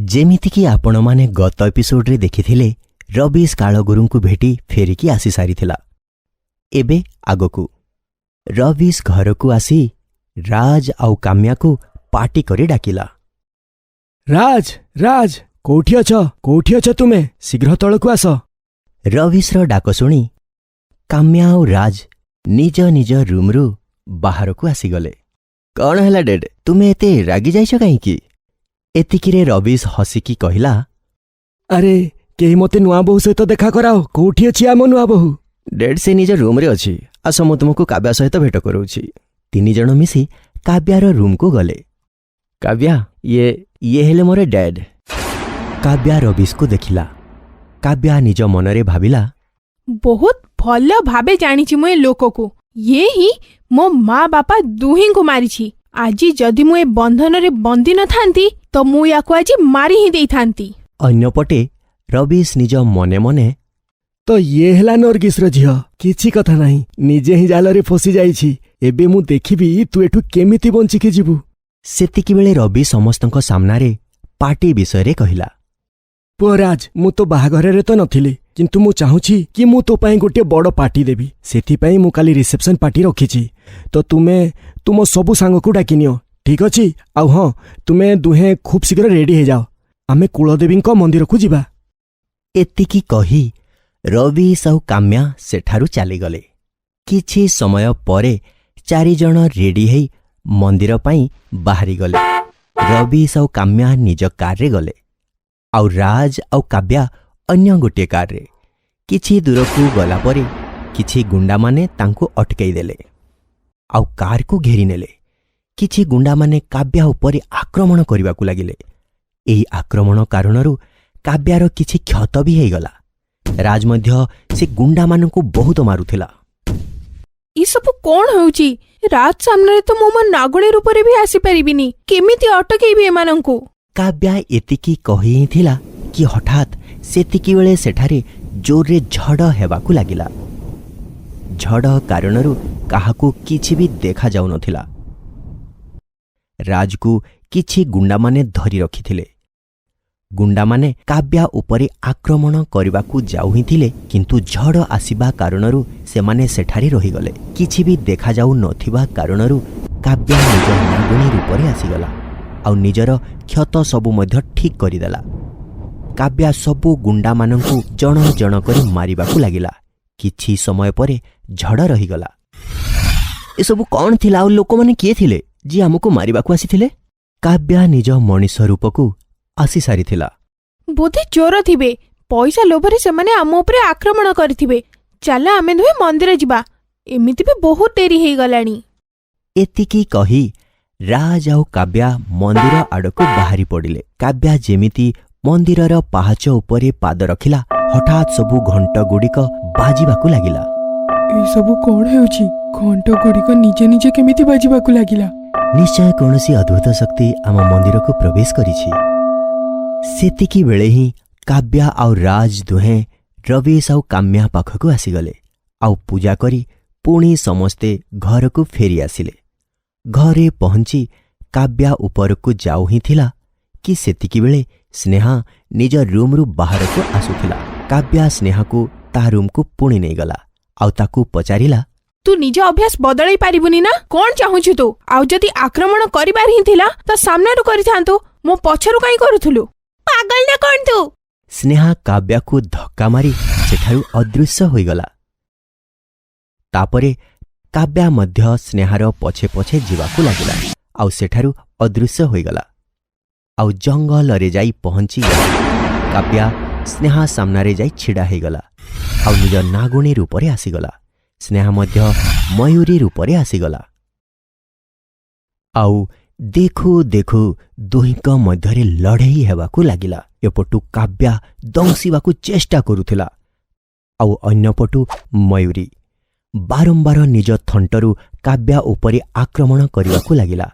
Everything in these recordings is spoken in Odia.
जेमितिकी आपण माने गत एपिसोड रे देखिथिले रवीश काळगुरू को भेटी फेरिकी आसी सारिथिला। एबे आगकू रवीश घर को आसी राज आउ काम्या को पार्टी करी डाकिला। राज राज कोठी अछ तुमे शीघ्र तळकू आस। रवीश रो डाक सुनी काम्या आउ राज निज निज रूम रु बाहर को आसी गले। कौन हैला डेड तुमे एते रागी जाइछ काईकी? एतिकिरे रवीश हसिकी कहिला, अरे केही मते नुआ बहु सहित देखा कराओ। कोठी अछि आम नुआ बहु? डेड से निज रूम रे अछि। आस मु तुमको काव्या सहित भेट करूछि। तीन जण मिसी काव्यार रूम को गले। काव्या ये हेले मोरे डैड। काव्या रवीश को देखिला। काव्या निज मनरे भाबिला, बहुत भल भाबे जानिछि मु ए लोक को। ये ही मो माँ बापा दुही को मारिछि। आजी जदि मु ए बंधन रे बंदी न थांती तो मु याको आजी मारी ही देई थांती। अन्यपटे रवीश निज मने मने, तो ये हेला नर्गिस रो झियो किछि कथा नाही, निजे ही जाल रे फसी जाइछि। एबे मु देखिबी तू एठु केमिति बंची के जिवु। सेतिकी बेले रवि समस्तक सामनारे पार्टी विषय रे कहिला। पुअराज मु तो बाहाघरे रे तो नथिली, किंतु मु चाहूछि कि मु तो पई गोटे बड़ पार्टी देबी। सेथि पई मु काली रिसेप्शन पार्टी रखिछि। तो तुमे तुम सबु सांग को डाकिनियो, ठीक अछि? आउ हां तुमे दुहे खूब शीघ्र रेडी हे जाओ, आमे कुलदेवी को मंदिर को जिबा। एतिकी कही रवीश आउ काम्या सेठारु चाली गले। किछि समय परे चारि जण रेडी हेई मंदिर पई बाहरी गले। रवीश आउ काम्या निज कार रे गले आउ राज आउ काव्या अन्य गोटे कार रे। किछि दूर को गला परे किछि गुंडा माने तांको अटकाई देले आउ कार को घेरी नेले। किछि गुंडा माने काव्या उपरे आक्रमण करबाकू लागिले। एही आक्रमण कारणरू काव्यार किछि क्षत भी हेई गला। राज मध्य से गुंडा मानकू बहुत मारुथिला। ई सब कोन होउची? राज सामने तो मो मन नागणी रूप रे भी आसी परिबिनी। केमिति अटकेइबे एमानंकू? काव्या एतिकी कहि थिला कि हठात सेतिकी बेले सेठारे जोरे झड़ हेबाकू लागिला। झड़ कारणरू काहाकू किछि भी देखा जाउ नथिला। राज को किछि गुंडा माने धरी रखिथिले। गुंडा माने काव्या उपरे आक्रमण करबाकू जाउ हिथिले, किंतु झड़ आसीबा कारणरू से माने सेठारे रही गले। किछि भी देखा जाउ नथिबा कारणरू काव्या निज नागुणी रूपरे आसीगला आउ निजर क्षत सबु मध्य ठीक करिदेला। काव्या सबु गुंडा मानंकू जण जण करी मारिबाकू लागिला। किछि समय परे झड़ रहीगला। ए सबु कौन थिला आउ लोक माने किए थिले जी हमको मारिबाकू आसीथिले? काव्या निज मनीष रूपकू आसी सारिथिला। बोधे चोर थिबे। पैसा लोभरे से माने आम उपरे आक्रमण करथिबे। चला आमे दुहे मंदिर जिबा। एमिति भी बहुत देरी हेई गलानी। एतिकी कही राज आउ काव्या मंदिर आड़को बाहरी पड़िले। काव्या जेमिति मंदिरर पाहाच उपरे पाद रखिला, हठात सबु घंट गुड़िक बाजिबाकू लागिला। ए सबु कोन हेउची? घंट गुड़िक निजे निजे केमिति बाजिबाकू लागिला? निश्चय कौनसी अद्भुत शक्ति आम मंदिर को प्रवेश करिछि। सेतिकी बेले ही काव्या आउ राज दुहे रवीश आउ काम्या पाखकू आसीगले आउ पूजा करी पुणी समस्ते घर को फेरी आसिले। घरे पहुंची काव्या ऊपर को जाऊ ही थिला कि सेतिकी बेले स्नेहा निज रूम रु बाहर को आसुथिला। काव्या स्नेहा को ता रूम को पुणी नहीं गला आउ ताकू पचारिला, तू निज अभ्यास बदलाई पारिबुनी ना? कोन चाहुछु तू? आउ जदि आक्रमण करिबार ही थिला त सामनारु करिथांतु, मो पछरु काई करूथुलु? पागल ना कोन तू? स्नेहा काव्या को धक्का मारी सेठारु अदृश्य होई गला। तापरे काव्या मध्य स्नेहार पछे पछे जीवाकू लागिला आउ सेठारु अदृश्य होई गला आउ जंगल रे जाई पहुंची गला। काव्या स्नेहा सामनारे जाई छिड़ा हे गला आउ निज नागुणी रूपरे आसीगला। स्नेहा मध्य मयूरी रूपरे आसीगला आउ देखु देखु दुहिंक मध्यरे लड़ेई हेबाकू लागिला। एपटु काव्या दंसिबाकू चेष्टा करुथिला आउ अन्यपटु मयूरी बारंबार निज थंटरू काव्या उपरे आक्रमण करबाकू लागिला।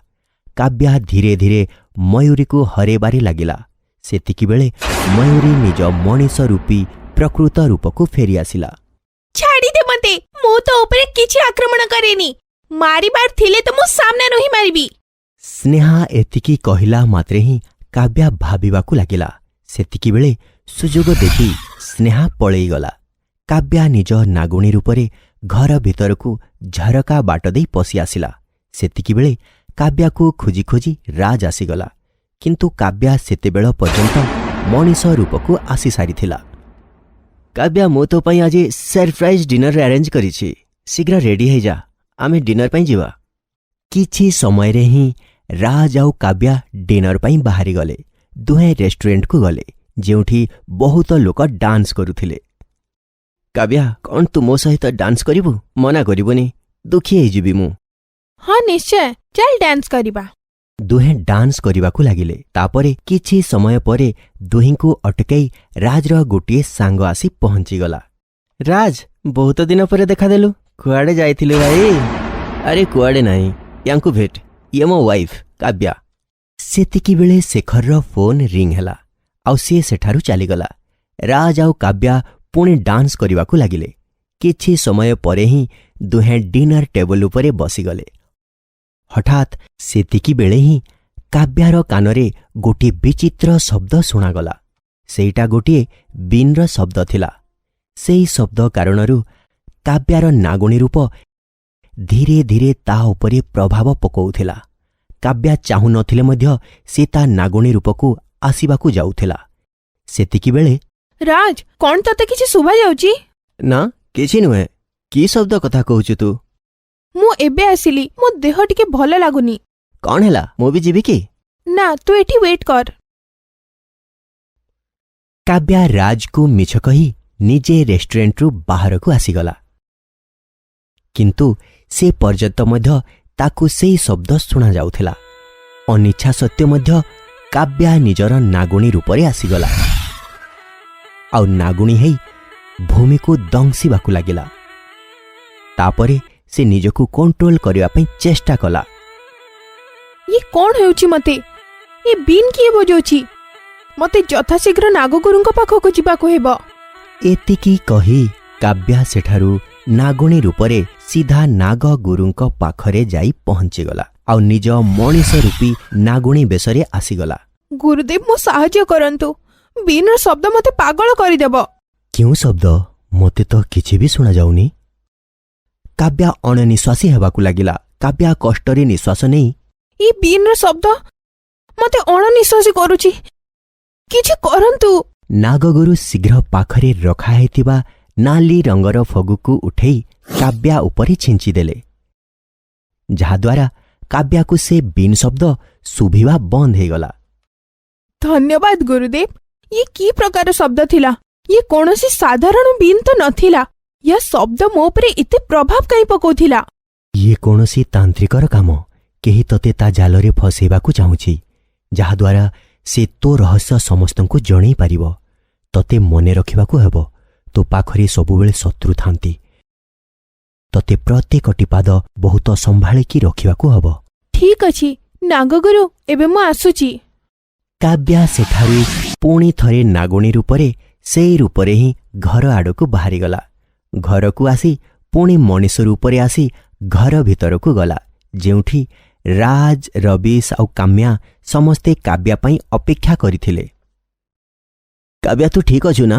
काव्या धीरे धीरे मयूरी को हरेबारे लागिला। सेतिकी बेले मयूरी निज मनीष रूपी प्रकृत रूप को फेरी आसिला। छाड़ी दे मते, मो तो ऊपर किछि आक्रमण करेनी। मारिबार थिले तो मो सामने रही मारिबी। स्नेहा एतिकी कहिला मात्रे ही କାବ୍ୟା ଭାବିବାକୁ ଲାଗିଲା। ସେତିକିବେଳେ ସୁଯୋଗ ଦେଖି ସ୍ନେହା ପଳେଇଗଲା। କାବ୍ୟା ନିଜ ନାଗୁଣୀ ରୂପରେ ଘର ଭିତରକୁ ଝରକା ବାଟ ଦେଇ ପଶି ଆସିଲା। ସେତିକିବେଳେ କାବ୍ୟାକୁ ଖୋଜି ଖୋଜି ରାଜ ଆସିଗଲା। କିନ୍ତୁ କାବ୍ୟା ସେତେବେଳ ପର୍ଯ୍ୟନ୍ତ ମଣିଷ ରୂପକୁ ଆସି ସାରିଥିଲା। କାବ୍ୟା, ମୁଁ ତୋ ପାଇଁ ଆଜି ସରପ୍ରାଇଜ୍ ଡିନର ଆରେଞ୍ଜ କରିଛି। ଶୀଘ୍ର ରେଡି ହେଇଯା, ଆମେ ଡିନର ପାଇଁ ଯିବା। କିଛି ସମୟରେ ହିଁ ରାଜ ଆଉ କାବ୍ୟା ଡିନର ପାଇଁ ବାହାରିଗଲେ। ଦୁହେଁ ରେଷ୍ଟୁରାଣ୍ଟକୁ ଗଲେ, ଯେଉଁଠି ବହୁତ ଲୋକ ଡାନ୍ସ କରୁଥିଲେ। କାବ୍ୟା, କ'ଣ ତୁ ମୋ ସହିତ ଡାନ୍ସ କରିବୁ? ମନା କରିବୁନି, ଦୁଃଖୀ ହେଇଯିବି ମୁଁ। ହଁ ନିଶ୍ଚୟ, ଚାଲ ଡ୍ୟାନ୍ସ କରିବା। ଦୁହେଁ ଡାନ୍ସ କରିବାକୁ ଲାଗିଲେ। ତାପରେ କିଛି ସମୟ ପରେ ଦୁହିଁଙ୍କୁ ଅଟକାଇ ରାଜର ଗୋଟିଏ ସାଙ୍ଗ ଆସି ପହଞ୍ଚିଗଲା। ରାଜ, ବହୁତ ଦିନ ପରେ ଦେଖାଦେଲୁ, କୁଆଡ଼େ ଯାଇଥିଲୁ ଭାଇ? ଆରେ କୁଆଡ଼େ ନାହିଁ, ୟାଙ୍କୁ ଭେଟ, ଇଏ ମୋ ୱାଇଫ୍ କାବ୍ୟା। ସେତିକିବେଳେ ଶେଖରର ଫୋନ୍ ରିଂ ହେଲା, ଆଉ ସିଏ ସେଠାରୁ ଚାଲିଗଲା। ରାଜ ଆଉ କାବ୍ୟା ପୁଣି ଡାନ୍ସ କରିବାକୁ ଲାଗିଲେ। କିଛି ସମୟ ପରେ ହିଁ ଦୁହେଁ ଡିନର ଟେବୁଲ ଉପରେ ବସିଗଲେ। ହଠାତ୍ ସେତିକିବେଳେ ହିଁ କାବ୍ୟାର କାନରେ ଗୋଟିଏ ବିଚିତ୍ର ଶବ୍ଦ ଶୁଣାଗଲା। ସେଇଟା ଗୋଟିଏ ବିନ୍ର ଶବ୍ଦ ଥିଲା। ସେହି ଶବ୍ଦ କାରଣରୁ କାବ୍ୟାର ନାଗୁଣୀ ରୂପ ଧୀରେ ଧୀରେ ତା ଉପରେ ପ୍ରଭାବ ପକାଉଥିଲା। କାବ୍ୟା ଚାହୁଁନଥିଲେ ମଧ୍ୟ ସେ ତା ନାଗୁଣୀ ରୂପକୁ ଆସିବାକୁ ଯାଉଥିଲା। ସେତିକିବେଳେ ରାଜ, କ'ଣ ତତେ କିଛି ଶୁଭା ଯାଉଛି? ନା, କିଛି ନୁହେଁ। କି ଶବ୍ଦ କଥା କହୁଛୁ ତୁ? ମୁଁ ଏବେ ଆସିଲି, ମୋ ଦେହ ଟିକେ ଭଲ ଲାଗୁନି। କ'ଣ ହେଲା, ମୁଁ ବି ଯିବି କି? ନା, ତୁ ଏଠି ୱେଟ୍ କର। କାବ୍ୟା ରାଜକୁ ମିଛ କହି ନିଜେ ରେଷ୍ଟୁରାଣ୍ଟରୁ ବାହାରକୁ ଆସିଗଲା। କିନ୍ତୁ ସେ ପର୍ଯ୍ୟନ୍ତ ମଧ୍ୟ ତାକୁ ସେହି ଶବ୍ଦ ଶୁଣାଯାଉଥିଲା। ଅନିଚ୍ଛା ସତ୍ତ୍ୱେ ମଧ୍ୟ କାବ୍ୟା ନିଜର ନାଗୁଣୀ ରୂପରେ ଆସିଗଲା, ଆଉ ନାଗୁଣୀ ହେଇ ଭୂମିକୁ ଦଂଶିବାକୁ ଲାଗିଲା। ତାପରେ ସେ ନିଜକୁ କଣ୍ଟ୍ରୋଲ କରିବା ପାଇଁ ଚେଷ୍ଟା କଲା। ଇଏ କ'ଣ ହେଉଛି ମତେ? ଏ ବିନ୍ କିଏ ବଜାଉଛି? ମତେ ଯଥାଶୀଘ୍ର ନାଗଗୁରୁଙ୍କ ପାଖକୁ ଯିବାକୁ ହେବ। ଏତିକି କହି କାବ୍ୟା ସେଠାରୁ ନାଗୁଣୀ ରୂପରେ ସିଧା ନାଗଗୁରୁଙ୍କ ପାଖରେ ଯାଇ ପହଞ୍ଚିଗଲା, ଆଉ ନିଜ ମଣିଷ ରୂପୀ ନାଗୁଣୀ ବେଶରେ ଆସିଗଲା। ଗୁରୁଦେବ, ମୋ ସାହାଯ୍ୟ କରନ୍ତୁ। ବିନ୍ର ଶବ୍ଦ ମତେ ପାଗଳ କରିଦେବ। କେଉଁ ଶବ୍ଦ? ମୋତେ ତ କିଛି ବି ଶୁଣାଯାଉନି। କାବ୍ୟା ଅଣନିଶ୍ୱାସୀ ହେବାକୁ ଲାଗିଲା। କାବ୍ୟା କଷ୍ଟରେ ନିଶ୍ୱାସ ନେଇ, ଏ ବିନ୍ର ଶବ୍ଦ ମତେ ଅଣନିଶ୍ୱାସୀ କରୁଛି, କିଛି କରନ୍ତୁ। ନାଗଗୁରୁ ଶୀଘ୍ର ପାଖରେ ରଖାହେଇଥିବା ନାଲି ରଙ୍ଗର ଫଗୁକୁ ଉଠେଇ କାବ୍ୟା ଉପରେ ଛିଞ୍ଚିଦେଲେ, ଯାହାଦ୍ୱାରା କାବ୍ୟାକୁ ସେ ବିନ୍ ଶବ୍ଦ ଶୁଭିବା ବନ୍ଦ ହେଇଗଲା। ଧନ୍ୟବାଦ ଗୁରୁଦେବ। ଇଏ କି ପ୍ରକାର ଶବ୍ଦ ଥିଲା? ଇଏ କୌଣସି ସାଧାରଣ ବିନ୍ ତ ନଥିଲା। ୟା ଶବ୍ଦ ମୋ ଉପରେ ଏତେ ପ୍ରଭାବ କାହିଁ ପକାଉଥିଲା? ଇଏ କୌଣସି ତାନ୍ତ୍ରିକର କାମ। କେହି ତତେ ତା ଜାଲରେ ଫସେଇବାକୁ ଚାହୁଁଛି, ଯାହାଦ୍ୱାରା ସେ ତୋ ରହସ୍ୟ ସମସ୍ତଙ୍କୁ ଜଣେଇ ପାରିବ। ତତେ ମନେ ରଖିବାକୁ ହେବ, ତୋ ପାଖରେ ସବୁବେଳେ ଶତ୍ରୁ ଥାନ୍ତି। ତତେ ପ୍ରତ୍ୟେକଟି ପାଦ ବହୁତ ସମ୍ଭାଳିକି ରଖିବାକୁ ହେବ। ଠିକ୍ ଅଛି ନାଗଗୁରୁ, ଏବେ ମୁଁ ଆସୁଛି। କାବ୍ୟା ସେଠାରୁ ପୁଣି ଥରେ ନାଗୁଣୀ ରୂପରେ ସେଇ ରୂପରେ ହିଁ ଘର ଆଡ଼କୁ ବାହାରିଗଲା। ଘରକୁ ଆସି ପୁଣି ମଣିଷ ରୂପରେ ଆସି ଘର ଭିତରକୁ ଗଲା, ଯେଉଁଠି ରାଜ, ରବିଶ ଆଉ କାମ୍ୟା ସମସ୍ତେ କାବ୍ୟା ପାଇଁ ଅପେକ୍ଷା କରିଥିଲେ। କାବ୍ୟା, ତୁ ଠିକ୍ ଅଛୁ ନା?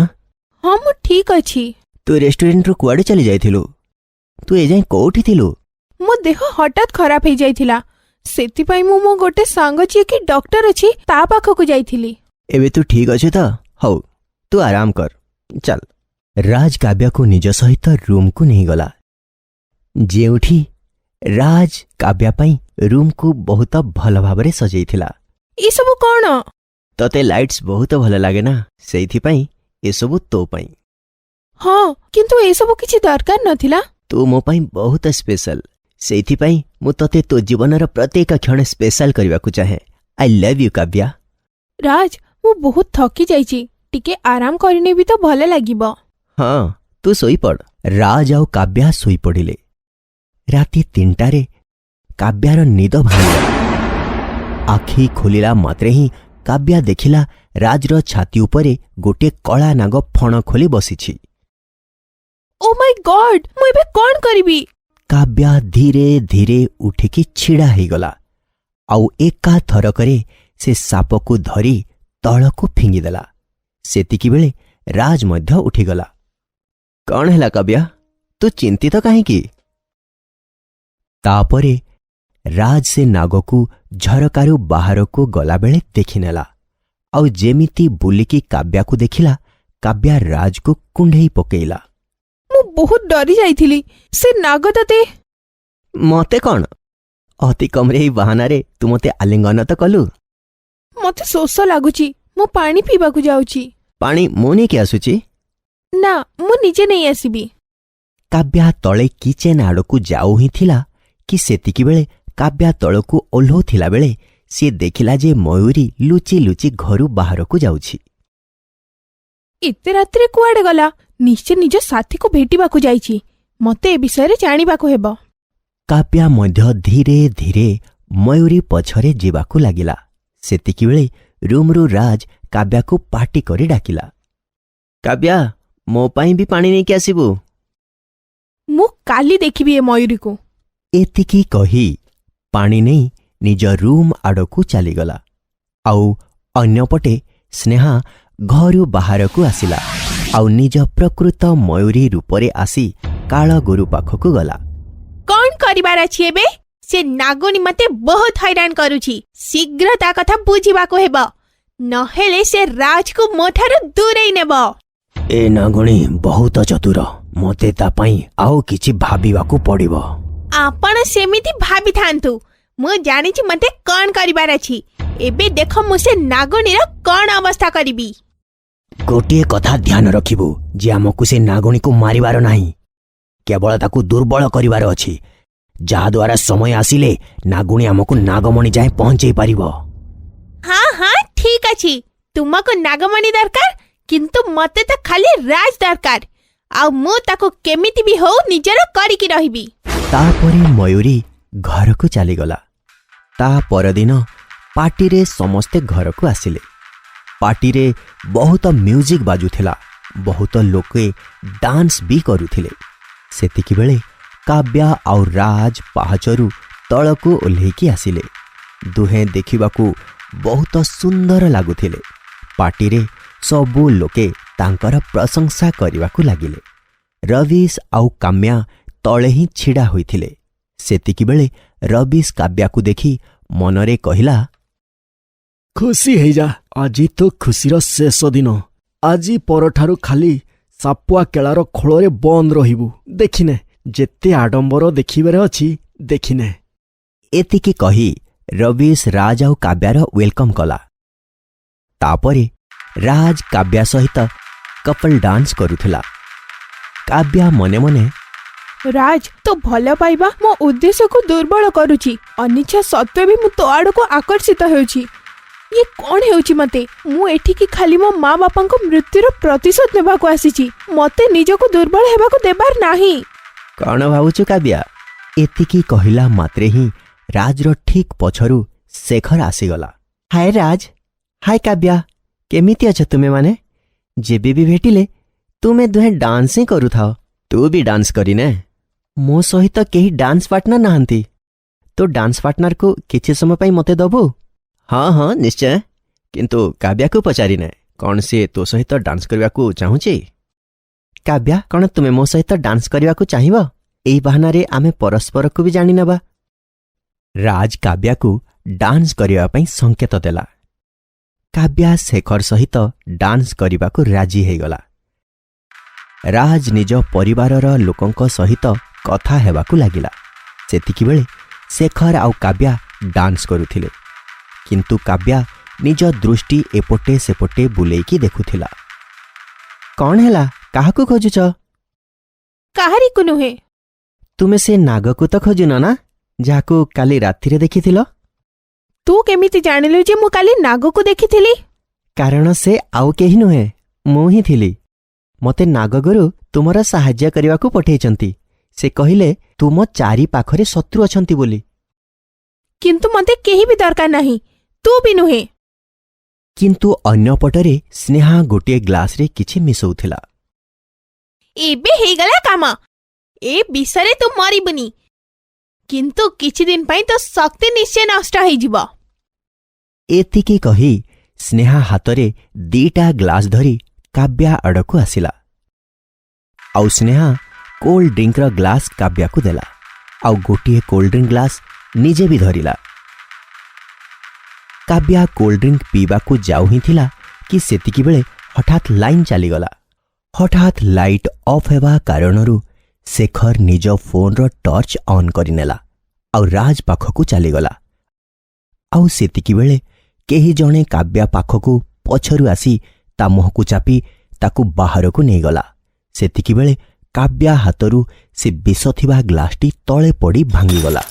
ହଁ, ମୁଁ ଠିକ୍ ଅଛି। ତୁ ରେଷ୍ଟୁରାଣ୍ଟରୁ କୁଆଡ଼େ ଚାଲି ଯାଇଥିଲୁ? ତୁ ଏଯାଏଁ କୋଉଠି ଥିଲୁ? ମୋ ଦେହ ହଠାତ୍ ଖରାପ ହେଇଯାଇଥିଲା, ସେଥିପାଇଁ ମୁଁ ମୋ ଗୋଟେ ସାଙ୍ଗ ଯିଏକି ଡକ୍ଟର ଅଛି ତା ପାଖକୁ ଯାଇଥିଲି। ଏବେ ତୁ ଠିକ୍ ଅଛୁ ତ? ହଉ, ତୁ ଆରାମ କର, ଚାଲ। ରାଜ କାବ୍ୟାକୁ ନିଜ ସହିତ ରୁମ୍କୁ ନେଇଗଲା, ଯେଉଁଠି ରାଜ କାବ୍ୟା ପାଇଁ ରୁମ୍କୁ ବହୁତ ଭଲ ଭାବରେ ସଜେଇଥିଲା। ଏସବୁ କ'ଣ? ତତେ ଲାଇଟ୍ସ ବହୁତ ଭଲ ଲାଗେ ନା, ସେଇଥିପାଇଁ ଏସବୁ ତୋ ପାଇଁ। ହଁ, କିନ୍ତୁ ଏସବୁ କିଛି ଦରକାର ନଥିଲା। ତୁ ମୋ ପାଇଁ ବହୁତ ସ୍ପେଶାଲ, ସେଇଥିପାଇଁ ମୁଁ ତତେ ତୋ ଜୀବନର ପ୍ରତ୍ୟେକ କ୍ଷଣ ସ୍ପେଶାଲ କରିବାକୁ ଚାହେଁ। I love you Kavya. Raj, ମୁଁ ବହୁତ ଥକି ଯାଇଛି, ଟିକେ ଆରାମ କରିନେବି ତ ଭଲ ଲାଗିବ। ହଁ, ତୁ ଶୋଇପଡ଼। ରାଜ ଆଉ କାବ୍ୟା ଶୋଇପଡ଼ିଲେ। ରାତି 3ଟାରେ କାବ୍ୟାର ନିଦ ଭାଙ୍ଗିଗଲା। ଆଖି ଖୋଲିଲା ମାତ୍ରେ ହିଁ କାବ୍ୟା ଦେଖିଲା ରାଜର ଛାତି ଉପରେ ଗୋଟିଏ କଳା ନାଗ ଫଣ ଖୋଲି ବସିଛି। ଓ ମାଇ ଗଡ୍, ମୁଁ ଏବେ କ'ଣ କରିବି? କାବ୍ୟା ଧୀରେ ଧୀରେ ଉଠିକି ଛିଡ଼ା ହେଇଗଲା, ଆଉ ଏକା ଥରକରେ ସେ ସାପକୁ ଧରି ତଳକୁ ଫିଙ୍ଗିଦେଲା। ସେତିକିବେଳେ ରାଜ ମଧ୍ୟ ଉଠିଗଲା। କ'ଣ ହେଲା କାବ୍ୟା, ତୁ ଚିନ୍ତିତ କାହିଁକି? ତାପରେ ରାଜ ସେ ନାଗକୁ ଝରକାରୁ ବାହାରକୁ ଗଲାବେଳେ ଦେଖିନେଲା। ଆଉ ଯେମିତି ବୁଲିକି କାବ୍ୟାକୁ ଦେଖିଲା, କାବ୍ୟା ରାଜକୁ କୁଣ୍ଢେଇ ପକେଇଲା। ମୁଁ ବହୁତ ଡରି ଯାଇଥିଲି। ସେ ନାଗ ତତେ ମତେ କ'ଣ? ଅତି କମରେ ଏଇ ବାହାନାରେ ତୁ ମତେ ଆଲିଙ୍ଗନ ତ କଲୁ। ମତେ ଶୋଷ ଲାଗୁଛି, ମୁଁ ପାଣି ପିଇବାକୁ ଯାଉଛି। ପାଣି ମୁଁ ନେଇକି ଆସୁଛି। ନା, ମୁଁ ନିଜେ ନେଇ ଆସିବି। କାବ୍ୟା ତଳେ କିଚେନ୍ ଆଡ଼କୁ ଯାଉ ହିଁ ଥିଲା କି ସେତିକିବେଳେ କାବ୍ୟା ତଳକୁ ଓହ୍ଲଉଥିଲା ବେଳେ ସିଏ ଦେଖିଲା ଯେ ମୟୂରୀ ଲୁଚି ଲୁଚି ଘରୁ ବାହାରକୁ ଯାଉଛି। ଏତେ ରାତିରେ କୁଆଡ଼େ ଗଲା? ନିଶ୍ଚୟ ନିଜ ସାଥୀକୁ ଭେଟିବାକୁ ଯାଇଛି। ମତେ ଏ ବିଷୟରେ ଜାଣିବାକୁ ହେବ। କାବ୍ୟା ମଧ୍ୟ ଧୀରେ ଧୀରେ ମୟୂରୀ ପଛରେ ଯିବାକୁ ଲାଗିଲା। ସେତିକିବେଳେ ରୁମ୍ରୁ ରାଜ କାବ୍ୟାକୁ ପାଟି କରି ଡାକିଲା। କାବ୍ୟା, ମୋ ପାଇଁ ବି ପାଣି ନେଇକି ଆସିବୁ। ମୁଁ କାଲି ଦେଖିବି ଏ ମୟୂରୀକୁ। ଏତିକି କହି ପାଣି ନେଇ ନିଜ ରୁମ୍ ଆଡ଼କୁ ଚାଲିଗଲା। ଆଉ ଅନ୍ୟପଟେ ସ୍ନେହା ଘରୁ ବାହାରକୁ ଆସିଲା ଆଉ ନିଜ ପ୍ରକୃତ ମୟୂରୀ ରୂପରେ ଆସି କାଳଗୁରୁ ପାଖକୁ ଗଲା। କ'ଣ କରିବାର ଅଛି ଏବେ? ସେ ନାଗୁଣୀ ମତେ ବହୁତ ହଇରାଣ କରୁଛି। ଶୀଘ୍ର ତା କଥା ବୁଝିବାକୁ ହେବ, ନହେଲେ ସେ ରାଜକୁ ମୋଠାରୁ ଦୂରେଇ ନେବ। ଏ ନାଗୁଣୀ ବହୁତ ଚତୁର। ମତେ ତା ପାଇଁ ଆଉ କିଛି ଭାବିବାକୁ ପଡ଼ିବ। ଆପଣ ସେମିତି ଭାବିଥାନ୍ତୁ। ମୁଁ ଜାଣିଛି ମତେ କ'ଣ କରିବାର ଅଛି। ଏବେ ଦେଖ ମୁଁ ସେ ନାଗୁଣୀର କ'ଣ ଅବସ୍ଥା କରିବି। ଗୋଟିଏ କଥା ଧ୍ୟାନ ରଖିବୁ ଯେ ଆମକୁ ସେ ନାଗୁଣୀକୁ ମାରିବାର ନାହିଁ, କେବଳ ତାକୁ ଦୁର୍ବଳ କରିବାର ଅଛି, ଯାହାଦ୍ୱାରା ସମୟ ଆସିଲେ ନାଗୁଣୀ ଆମକୁ ନାଗମଣି ଯାଏଁ ପହଞ୍ଚେଇ ପାରିବ। ହଁ ହଁ, ଠିକ ଅଛି। ତୁମକୁ ନାଗମଣି ଦରକାର, କିନ୍ତୁ ମତେ ତ ଖାଲି ରାଜ ଦରକାର। ଆଉ ମୁଁ ତାକୁ କେମିତି ବି ହଉ ନିଜର କରିକି ରହିବି। ତାପରେ ମୟୂରୀ ଘରକୁ ଚାଲିଗଲା। ତା ପରଦିନ ପାର୍ଟିରେ ସମସ୍ତେ ଘରକୁ ଆସିଲେ। ପାର୍ଟିରେ ବହୁତ ମ୍ୟୁଜିକ୍ ବାଜୁଥିଲା, ବହୁତ ଲୋକେ ଡାନ୍ସ ବି କରୁଥିଲେ। ସେତିକିବେଳେ କାବ୍ୟା ଆଉ ରାଜ ପାହାଚରୁ ତଳକୁ ଓହ୍ଲେଇକି ଆସିଲେ। ଦୁହେଁ ଦେଖିବାକୁ ବହୁତ ସୁନ୍ଦର ଲାଗୁଥିଲେ। ପାର୍ଟିରେ ସବୁ ଲୋକେ ତାଙ୍କର ପ୍ରଶଂସା କରିବାକୁ ଲାଗିଲେ। ରବିଶ ଆଉ କାମ୍ୟା ତଳେ ହିଁ ଛିଡ଼ା ହୋଇଥିଲେ। ସେତିକିବେଳେ ରବିଶ କାବ୍ୟାକୁ ଦେଖି ମନରେ କହିଲା, ଖୁସି ହେଇଯା, ଆଜି ତ ଖୁସିର ଶେଷ ଦିନ। ଆଜି ପରଠାରୁ ଖାଲି ସାପୁଆ କେଳାର ଖୋଳରେ ବନ୍ଦ ରହିବୁ। ଦେଖିନେ, ଯେତେ ଆଡମ୍ବର ଦେଖିବାରେ ଅଛି ଦେଖିନେ। ଏତିକି କହି ରବିଶ ରାଜ ଆଉ କାବ୍ୟାର ୱେଲକମ୍ କଲା। ତାପରେ ରାଜ କାବ୍ୟା ସହିତ କପଲ୍ ଡାନ୍ସ କରୁଥିଲା। କାବ୍ୟା ମନେ ମନେ, ରାଜ, ତୋ ଭଲ ପାଇବା ମୋ ଉଦ୍ଦେଶ୍ୟକୁ ଦୁର୍ବଳ କରୁଛି। ଅନିଚ୍ଛା ସତ୍ତ୍ୱେ ବି ମୁଁ ତୋ ଆଡ଼କୁ ଆକର୍ଷିତ ହେଉଛି। ଇଏ କ'ଣ ହେଉଛି ମତେ? ମୁଁ ଏଠିକି ଖାଲି ମୋ ମା ବାପାଙ୍କ ମୃତ୍ୟୁର ପ୍ରତିଶୋଧ ନେବାକୁ ଆସିଛି। ମତେ ନିଜକୁ ଦୁର୍ବଳ ହେବାକୁ ଦେବାର ନାହିଁ। କ'ଣ ଭାବୁଛୁ କାବ୍ୟା? ଏତିକି କହିଲା ମାତ୍ରେ ହିଁ ରାଜର ଠିକ୍ ପଛରୁ ଶେଖର ଆସିଗଲା। ହାଏ ରାଜ, ହାଏ କାବ୍ୟା, କେମିତି ଅଛ ତୁମେମାନେ? ଯେବେ ବି ଭେଟିଲେ ତୁମେ ଦୁହେଁ ଡାନ୍ସ ହିଁ କରୁଥାଅ। ତୁ ବି ଡାନ୍ସ କରିନେ। ମୋ ସହିତ କେହି ଡାନ୍ସ ପାର୍ଟନର ନାହାନ୍ତି। ତୋ ଡାନ୍ସ ପାର୍ଟନରକୁ କିଛି ସମୟ ପାଇଁ ମୋତେ ଦବୁ? ହଁ ହଁ ନିଶ୍ଚୟ, କିନ୍ତୁ କାବ୍ୟାକୁ ପଚାରିନେ କ'ଣ ସିଏ ତୋ ସହିତ ଡାନ୍ସ କରିବାକୁ ଚାହୁଁଛି? କାବ୍ୟା, କ'ଣ ତୁମେ ମୋ ସହିତ ଡାନ୍ସ କରିବାକୁ ଚାହିଁବ? ଏଇ ବାହାନାରେ ଆମେ ପରସ୍ପରକୁ ବି ଜାଣିନେବା। ରାଜ କାବ୍ୟାକୁ ଡାନ୍ସ କରିବା ପାଇଁ ସଙ୍କେତ ଦେଲା। କାବ୍ୟା ଶେଖର ସହିତ ଡାନ୍ସ କରିବାକୁ ରାଜି ହେଇଗଲା। ରାଜ ନିଜ ପରିବାରର ଲୋକଙ୍କ ସହିତ କଥା ହେବାକୁ ଲାଗିଲା। ସେତିକିବେଳେ ଶେଖର ଆଉ କାବ୍ୟା ଡାନ୍ସ କରୁଥିଲେ, କିନ୍ତୁ କାବ୍ୟା ନିଜ ଦୃଷ୍ଟି ଏପଟେ ସେପଟେ ବୁଲେଇକି ଦେଖୁଥିଲା। କ'ଣ ହେଲା? କାହାକୁ ଖୋଜୁଛ? କାହାରିକୁ ନୁହେଁ। ତୁମେ ସେ ନାଗକୁ ତ ଖୋଜୁନ ନା, ଯାହାକୁ କାଲି ରାତିରେ ଦେଖିଥିଲ? ତୁ କେମିତି ଜାଣିଲୁ ଯେ ମୁଁ କାଲି ନାଗକୁ ଦେଖିଥିଲି? କାରଣ ସେ ଆଉ କେହି ନୁହେଁ, ମୁଁ ହିଁ ଥିଲି। ମୋତେ ନାଗଗୁରୁ ତୁମର ସାହାଯ୍ୟ କରିବାକୁ ପଠେଇଛନ୍ତି। ସେ କହିଲେ ତୁମ ଚାରି ପାଖରେ ଶତ୍ରୁ ଅଛନ୍ତି ବୋଲି। କିନ୍ତୁ ମତେ କେହି ବି ଦରକାର ନାହିଁ, ତୁ ବି ନୁହେଁ। କିନ୍ତୁ ଅନ୍ୟପଟରେ ସ୍ନେହା ଗୋଟିଏ ଗ୍ଲାସରେ କିଛି ମିଶଉଥିଲା। ଏବେ ହେଇଗଲା କାମ। ଏ ବିଷୟରେ ତୁ ମରିବୁନି, କିନ୍ତୁ କିଛି ଦିନ ପାଇଁ ତୋ ଶକ୍ତି ନିଶ୍ଚୟ ନଷ୍ଟ ହେଇଯିବ। ଏତିକି କହି ସ୍ନେହା ହାତରେ 2ଟା ଗ୍ଲାସ୍ ଧରି କାବ୍ୟା ଆଡ଼କୁ ଆସିଲା। ଆଉ ସ୍ନେହା କୋଲ୍ଡ ଡ୍ରିଙ୍କର ଗ୍ଲାସ୍ କାବ୍ୟାକୁ ଦେଲା ଆଉ ଗୋଟିଏ କୋଲ୍ଡ ଡ୍ରିଙ୍କ ଗ୍ଲାସ୍ ନିଜେ ବି ଧରିଲା। କାବ୍ୟା କୋଲ୍ଡ ଡ୍ରିଙ୍କ ପିଇବାକୁ ଯାଉ ହିଁ ଥିଲା କି ସେତିକିବେଳେ ହଠାତ୍ ଲାଇନ୍ ଚାଲିଗଲା। ହଠାତ୍ ଲାଇଟ୍ ଅଫ୍ ହେବା କାରଣରୁ ଶେଖର ନିଜ ଫୋନ୍ର ଟର୍ଚ୍ଚ ଅନ୍ କରିନେଲା ଆଉ ରାଜ ପାଖକୁ ଚାଲିଗଲା। ଆଉ ସେତିକିବେଳେ କେହି ଜଣେ କାବ୍ୟା ପାଖକୁ ପଛରୁ ଆସି ତା ମୁହଁକୁ ଚାପି ତାକୁ ବାହାରକୁ ନେଇଗଲା। ସେତିକିବେଳେ କାବ୍ୟା ହାତରୁ ସେ ବିଷ ଥିବା ଗ୍ଲାସଟି ତଳେ ପଡ଼ି ଭାଙ୍ଗିଗଲା।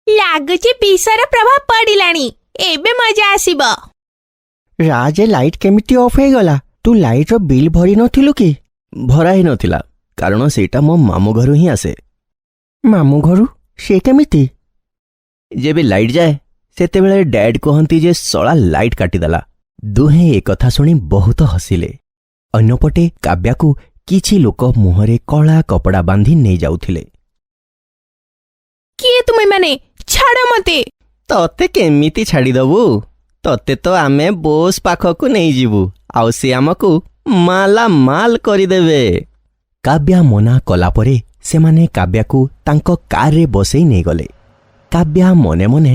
ଲାଗୁଛି ବିଷର ପ୍ରଭାବ ପଡ଼ିଲାଣି, ଏବେ ମଜା ଆସିବ। ରାଜ ଲାଇଟ୍ କେମିତି ଅଫ୍ ହେଇଗଲା? ତୁ ଲାଇଟ୍ର ବିଲ୍ ଭରି ନଥିଲୁ କି? ଭରା ହିଁ ନଥିଲା, କାରଣ ସେଇଟା ମୋ ମାମୁଁ ଘରୁ ହିଁ ଆସେ। ମାମୁଁ ଘରୁ? ସେ କେମିତି? ଯେବେ ଲାଇଟ୍ ଯାଏ ସେତେବେଳେ ଡ୍ୟାଡ୍ କହନ୍ତି ଯେ ଶଳା ଲାଇଟ୍ କାଟିଦେଲା। ଦୁହେଁ ଏକଥା ଶୁଣି ବହୁତ ହସିଲେ। ଅନ୍ୟପଟେ କାବ୍ୟାକୁ କିଛି ଲୋକ ମୁହଁରେ କଳା କପଡ଼ା ବାନ୍ଧି ନେଇଯାଉଥିଲେ। କିଏ ତୁମେମାନେ? ଛାଡ଼ ମତେ। ତତେ କେମିତି ଛାଡ଼ିଦବୁ? ତତେ ତ ଆମେ ବୋସ୍ ପାଖକୁ ନେଇଯିବୁ ଆଉ ସେ ଆମକୁ ମାଲା ମାଲ କରିଦେବେ। କାବ୍ୟା ମନା କଲା ପରେ ସେମାନେ କାବ୍ୟାକୁ ତାଙ୍କ କାର୍ରେ ବସେଇ ନେଇଗଲେ। କାବ୍ୟା ମନେ ମନେ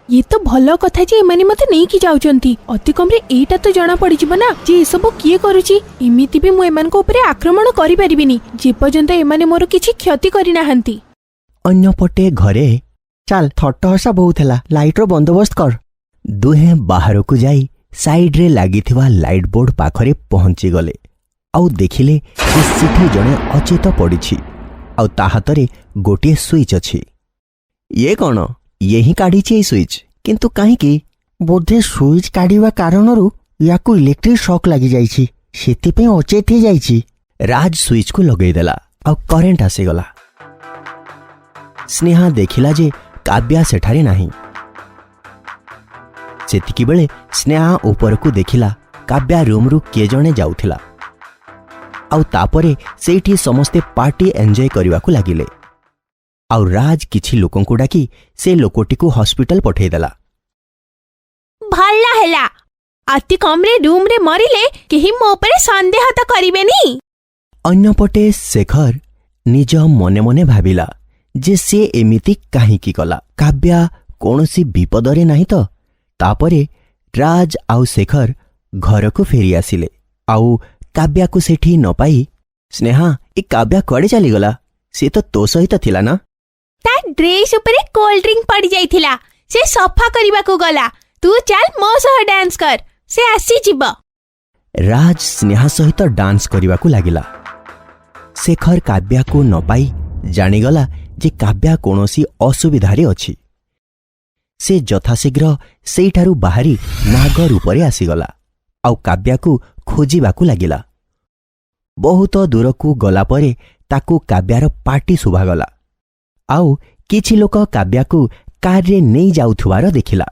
ଇଏ ତ ଭଲ କଥା ଯେ ଏମାନେ ମତେ ନେଇକି ଯାଉଛନ୍ତି। ଅତି କମରେ ଏଇଟା ତ ଜଣା ପଡ଼ିଯିବ ନା ଯେ ଏସବୁ କିଏ କରୁଛି। ଏମିତି ବି ମୁଁ ଏମାନଙ୍କ ଉପରେ ଆକ୍ରମଣ କରିପାରିବିନି ଯେପର୍ଯ୍ୟନ୍ତ ଏମାନେ ମୋର କିଛି କ୍ଷତି କରିନାହାନ୍ତି। ଅନ୍ୟପଟେ ଘରେ ଚାଲ ଥଟ୍ଟ ହସା ବହୁତ ହେଲା, ଲାଇଟ୍ର ବନ୍ଦୋବସ୍ତ କର। ଦୁହେଁ ବାହାରକୁ ଯାଇ ସାଇଡ୍ରେ ଲାଗିଥିବା ଲାଇଟ୍ ବୋର୍ଡ ପାଖରେ ପହଞ୍ଚିଗଲେ ଆଉ ଦେଖିଲେ ଯେ ସେଠି ଜଣେ ଅଚେତ ପଡ଼ିଛି ଆଉ ତା ହାତରେ ଗୋଟିଏ ସୁଇଚ୍ ଅଛି। ଇଏ କ'ଣ? ଇଏ ହିଁ କାଢ଼ିଛି ଏଇ ସୁଇଚ୍, କିନ୍ତୁ କାହିଁକି? ବୋଧେ ସୁଇଚ୍ କାଢ଼ିବା କାରଣରୁ ୟାକୁ ଇଲେକ୍ଟ୍ରିକ୍ ସକ୍ ଲାଗିଯାଇଛି, ସେଥିପାଇଁ ଅଚେତ ହେଇଯାଇଛି। ରାଜ ସୁଇଚ୍କୁ ଲଗେଇଦେଲା ଆଉ କରେଣ୍ଟ ଆସିଗଲା। ସ୍ନେହା ଦେଖିଲା ଯେ କାବ୍ୟା ସେଠାରେ ନାହିଁ। ସେତିକିବେଳେ ସ୍ନେହା ଉପରକୁ ଦେଖିଲା କାବ୍ୟା ରୁମ୍ରୁ କିଏ ଜଣେ ଯାଉଥିଲା ଆଉ ତାପରେ ସେଇଠି ସମସ୍ତେ ପାର୍ଟି ଏନ୍ଜୟ କରିବାକୁ ଲାଗିଲେ। ଆଉ ରାଜ କିଛି ଲୋକଙ୍କୁ ଡାକି ସେ ଲୋକଟିକୁ ହସ୍ପିଟାଲ ପଠେଇଦେଲା। ଭଲ ହେଲା, ଅତି କମରେ ରୁମ୍ରେ ମରିଲେ କେହି ମୋ ଉପରେ ସନ୍ଦେହ ତ କରିବେନି। ଅନ୍ୟପଟେ ଶେଖର ନିଜ ମନେ ମନେ ଭାବିଲା ଯେ ସେ ଏମିତି କାହିଁକି କଲା। କାବ୍ୟା କୌଣସି ବିପଦରେ ନାହିଁ ତ? ତାପରେ ରାଜ ଆଉ ଶେଖର ଘରକୁ ଫେରି ଆସିଲେ ଆଉ କାବ୍ୟାକୁ ସେଠି ନ ପାଇ, ସ୍ନେହା ଏ କାବ୍ୟା କୁଆଡ଼େ ଚାଲିଗଲା? ସେ ତ ତୋ ସହିତ ଥିଲା ନା? ତା ଡ୍ରେସ୍ ଉପରେ କୋଲ୍ଡ ଡ୍ରିଙ୍କ ପଡ଼ି ଯାଇଥିଲା, ସେ ସଫା କରିବାକୁ ଗଲା। ତୁ ଚାଲ ମୋ ସହ ଡ୍ୟାନ୍ସ କର, ସେ ଆସିଯିବ। ରାଜ ସ୍ନେହା ସହିତ ଡାନ୍ସ କରିବାକୁ ଲାଗିଲା। ଶେଖର କାବ୍ୟାକୁ ନ ପାଇ ଜାଣିଗଲା ଯେ କାବ୍ୟା କୌଣସି ଅସୁବିଧାରେ ଅଛି। ସେ ଯଥାଶୀଘ୍ର ସେଇଠାରୁ ବାହାରି ନାଗ ରୂପରେ ଆସିଗଲା ଆଉ କାବ୍ୟାକୁ ଖୋଜିବାକୁ ଲାଗିଲା। ବହୁତ ଦୂରକୁ ଗଲା ପରେ ତାକୁ କାବ୍ୟାର ପାଟି ଶୁଭାଗଲା ଆଉ କିଛି ଲୋକ କାବ୍ୟାକୁ କାର୍ରେ ନେଇ ଯାଉଥିବାର ଦେଖିଲା।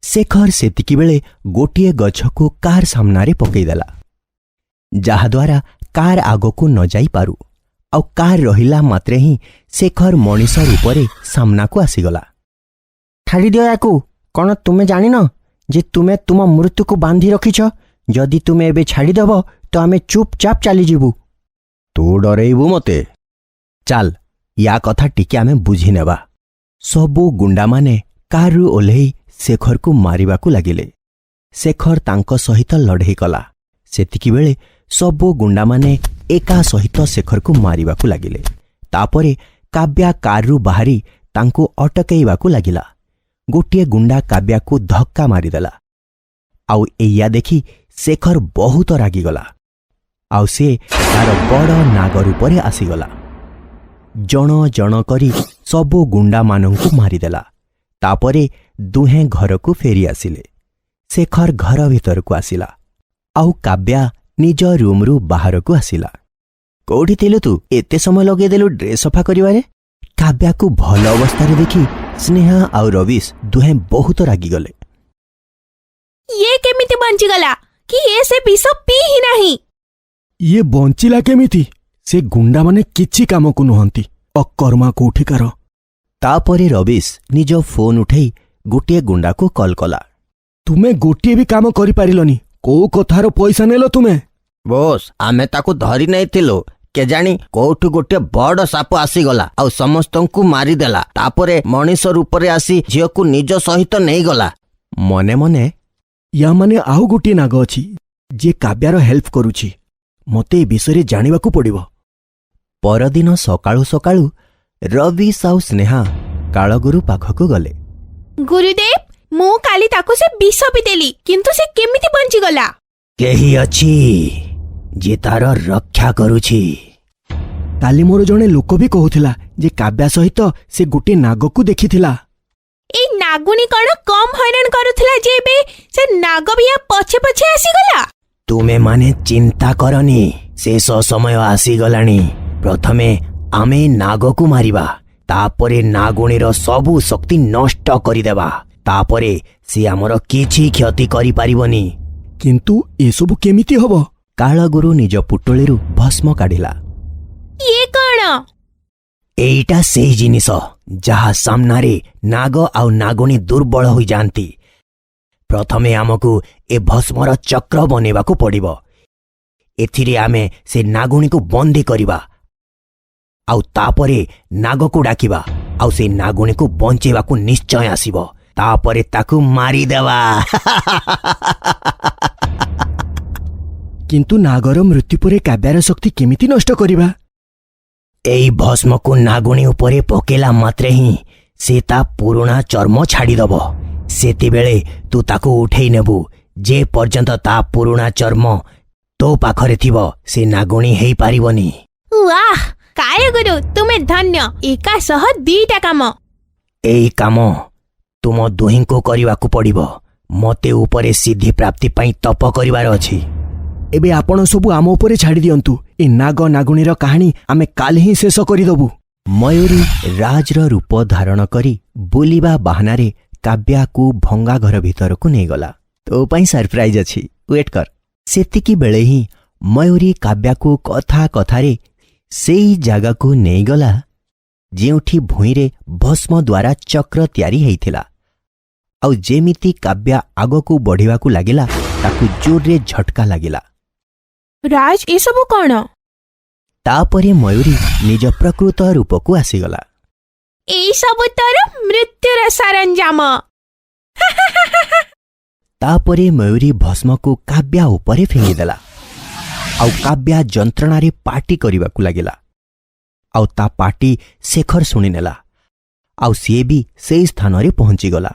ଶେଖର ସେତିକିବେଳେ ଗୋଟିଏ ଗଛକୁ କାର୍ ସାମ୍ନାରେ ପକାଇଦେଲା, ଯାହାଦ୍ୱାରା କାର୍ ଆଗକୁ ନ ଯାଇପାରୁ ଆଉ କାର୍ ରହିଲା ମାତ୍ରେ ହିଁ ଶେଖର ମଣିଷ ରୂପରେ ସାମ୍ନାକୁ ଆସିଗଲା। ଛାଡ଼ିଦିଅ ୟାକୁ। କ'ଣ ତୁମେ ଜାଣିନ ଯେ ତୁମେ ତୁମ ମୃତ୍ୟୁକୁ ବାନ୍ଧି ରଖିଛ? ଯଦି ତୁମେ ଏବେ ଛାଡ଼ିଦେବ ତ ଆମେ ଚୁପଚାପ ଚାଲିଯିବୁ। ତୁ ଡରେଇବୁ ମତେ? ଚାଲ ୟା କଥା ଟିକେ ଆମେ ବୁଝିନେବା। ସବୁ ଗୁଣ୍ଡାମାନେ କାର୍ରୁ ଓହ୍ଲେଇ ଶେଖରକୁ ମାରିବାକୁ ଲାଗିଲେ। ଶେଖର ତାଙ୍କ ସହିତ ଲଢ଼େଇ କଲା। ସେତିକିବେଳେ ସବୁ ଗୁଣ୍ଡାମାନେ ଏକା ସହିତ ଶେଖରକୁ ମାରିବାକୁ ଲାଗିଲେ। ତାପରେ କାବ୍ୟା କାର୍ରୁ ବାହାରି ତାଙ୍କୁ ଅଟକାଇବାକୁ ଲାଗିଲା। ଗୋଟିଏ ଗୁଣ୍ଡା କାବ୍ୟାକୁ ଧକ୍କା ମାରିଦେଲା ଆଉ ଏଇଆ ଦେଖି ଶେଖର ବହୁତ ରାଗିଗଲା ଆଉ ସେ ତାର ବଡ଼ ନାଗ ରୂପରେ ଆସିଗଲା। ଜଣ ଜଣ କରି ସବୁ ଗୁଣ୍ଡାମାନଙ୍କୁ ମାରିଦେଲା। ତାପରେ ଦୁହେଁ ଘରକୁ ଫେରି ଆସିଲେ। ଶେଖର ଘର ଭିତରକୁ ଆସିଲା ଆଉ କାବ୍ୟା ନିଜ ରୁମ୍ରୁ ବାହାରକୁ ଆସିଲା। କୋଉଠି ଥିଲୁ ତୁ? ଏତେ ସମୟ ଲଗେଇଦେଲୁ ଡ୍ରେସ୍ ସଫା କରିବାରେ? କାବ୍ୟାକୁ ଭଲ ଅବସ୍ଥାରେ ଦେଖି ସ୍ନେହା ଆଉ ରବିଶ ଦୁହେଁ ବହୁତ ରାଗିଗଲେ। ଇଏ କେମିତି ବଞ୍ଚିଗଲା? କି ଏ ସେ ବିଷ ପିଇ ହିଁ ନାହିଁ? ଇଏ ବଞ୍ଚିଲା କେମିତି? ସେ ଗୁଣ୍ଡାମାନେ କିଛି କାମକୁ ନୁହନ୍ତି, ଅକର୍ମା କୋଉଠିକାର। ତାପରେ ରବିଶ ନିଜ ଫୋନ୍ ଉଠେଇ ଗୋଟିଏ ଗୁଣ୍ଡାକୁ କଲ୍ କଲା। ତୁମେ ଗୋଟିଏ ବି କାମ କରିପାରିଲନି, କୋଉ କଥାର ପଇସା ନେଲ ତୁମେ? ବୋସ୍, ଆମେ ତାକୁ ଧରି ନେଇଥିଲୁ। କେଜାଣି କୋଉଠୁ ଗୋଟିଏ ବଡ଼ ସାପ ଆସିଗଲା ଆଉ ସମସ୍ତଙ୍କୁ ମାରିଦେଲା। ତାପରେ ମଣିଷ ରୂପରେ ଆସି ଝିଅକୁ ନିଜ ସହିତ ନେଇଗଲା। ମନେ ମନେ ୟା ମାନେ ଆଉ ଗୋଟିଏ ନାଗ ଅଛି ଯିଏ କାବ୍ୟାର ହେଲ୍ପ କରୁଛି। ମୋତେ ଏ ବିଷୟରେ ଜାଣିବାକୁ ପଡ଼ିବ। ପରଦିନ ସକାଳୁ ସକାଳୁ ରବି ଆଉ ସ୍ନେହା କାଳଗୁରୁ ପାଖକୁ ଗଲେ। ଗୁରୁଦେବ, ମୁଁ କାଲି ତାକୁ ସେ ବିଷ ପିଦେଲି, କିନ୍ତୁ ସେ କେମିତି ବଞ୍ଚିଗଲା? କେହି ଅଛି ଯିଏ ତାର ରକ୍ଷା କରୁଛି। କାଲି ମୋର ଜଣେ ଲୋକ ବି କହୁଥିଲା ଯେ କାବ୍ୟା ସହିତ ସେ ଗୋଟିଏ ନାଗକୁ ଦେଖିଥିଲା। ଏଇ ନାଗୁଣୀ କଣ କମ୍ ହଇରାଣ କରୁଥିଲା ଯେ ଏବେ ସେ ନାଗ ବି ୟା ପଛେ ପଛେ ଆସିଗଲା? ତୁମେମାନେ ଚିନ୍ତା କରନି, ଶେଷ ସମୟ ଆସିଗଲାଣି। ପ୍ରଥମେ ଆମେ ନାଗକୁ ମାରିବା, ତାପରେ ନାଗୁଣୀର ସବୁ ଶକ୍ତି ନଷ୍ଟ କରିଦେବା। ତାପରେ ସେ ଆମର କିଛି କ୍ଷତି କରିପାରିବନି। କିନ୍ତୁ ଏସବୁ କେମିତି ହବ? କାଳଗୁରୁ ନିଜ ପୁଟୁଳିରୁ ଭସ୍ମ କାଢ଼ିଲା। ଇଏ କଣ? ଏଇଟା ସେଇ ଜିନିଷ ଯାହା ସାମ୍ନାରେ ନାଗ ଆଉ ନାଗୁଣୀ ଦୁର୍ବଳ ହୋଇଯାଆନ୍ତି। ପ୍ରଥମେ ଆମକୁ ଏ ଭସ୍ମର ଚକ୍ର ବନେଇବାକୁ ପଡ଼ିବ। ଏଥିରେ ଆମେ ସେ ନାଗୁଣୀକୁ ବନ୍ଦୀ କରିବା, ଆଉ ତାପରେ ନାଗକୁ ଡାକିବା, ଆଉ ସେ ନାଗୁଣୀକୁ ବଞ୍ଚେଇବାକୁ ନିଶ୍ଚୟ ଆସିବ। ତାପରେ ତାକୁ ମାରିଦେବା। କିନ୍ତୁ ନାଗର ମୃତ୍ୟୁ ପରେ କାବ୍ୟାର ଶକ୍ତି କେମିତି ନଷ୍ଟ କରିବା? ଏଇ ଭସ୍ମକୁ ନାଗୁଣୀ ଉପରେ ପକେଇଲା ମାତ୍ରେ ହିଁ ସେ ତା ପୁରୁଣା ଚର୍ମ ଛାଡ଼ିଦେବ। ସେତେବେଳେ ତୁ ତାକୁ ଉଠେଇ ନେବୁ। ଯେ ପର୍ଯ୍ୟନ୍ତ ତା ପୁରୁଣା ଚର୍ମ ତୋ ପାଖରେ ଥିବ ସେ ନାଗୁଣୀ ହେଇପାରିବନି। ୱାଃ, କାଳଗୁରୁ ତୁମେ ଧନ୍ୟ। ଏକା ସହ ଦିଟା କାମ। ଏଇ କାମ ତୁମ ଦୁହିଁଙ୍କୁ କରିବାକୁ ପଡ଼ିବ। ମୋତେ ଉପରେ ସିଦ୍ଧି ପ୍ରାପ୍ତି ପାଇଁ ତପ କରିବାର ଅଛି। ଏବେ ଆପଣ ସବୁ ଆମ ଉପରେ ଛାଡ଼ି ଦିଅନ୍ତୁ। ଏ ନାଗ ନାଗୁଣୀର କାହାଣୀ ଆମେ କାଲି ହିଁ ଶେଷ କରିଦେବୁ। ମୟୂରୀ ରାଜର ରୂପ ଧାରଣ କରି ବୁଲିବା ବାହାନାରେ କାବ୍ୟାକୁ ଭଙ୍ଗା ଘର ଭିତରକୁ ନେଇଗଲା। ତୋ ପାଇଁ ସରପ୍ରାଇଜ୍ ଅଛି, ୱେଟ୍ କର। ସେତିକି ବେଳେ ହିଁ ମୟୂରୀ କାବ୍ୟାକୁ କଥା କଥାରେ ସେଇ ଜାଗାକୁ ନେଇଗଲା ଯେଉଁଠି ଭୂଇଁରେ ଭସ୍ମ ଦ୍ୱାରା ଚକ୍ର ତିଆରି ହେଇଥିଲା। ଆଉ ଯେମିତି କାବ୍ୟା ଆଗକୁ ବଢ଼ିବାକୁ ଲାଗିଲା, ତାକୁ ଜୋରରେ ଝଟକା ଲାଗିଲା। ରାଜ, ଏସବୁ କଣ? ତାପରେ ମୟୂରୀ ନିଜ ପ୍ରକୃତ ରୂପକୁ ଆସିଗଲା। ଏଇ ସବୁ ତୋର ମୃତ୍ୟୁର ସରଞ୍ଜାମ। ତାପରେ ମୟୂରୀ ଭସ୍ମକୁ କାବ୍ୟା ଉପରେ ଫିଙ୍ଗିଦେଲା। ଆଉ କାବ୍ୟା ଯନ୍ତ୍ରଣାରେ ପାଟି କରିବାକୁ ଲାଗିଲା। ଆଉ ତା ପାଟି ଶେଖର ଶୁଣିନେଲା। ଆଉ ସିଏ ବି ସେଇ ସ୍ଥାନରେ ପହଞ୍ଚିଗଲା।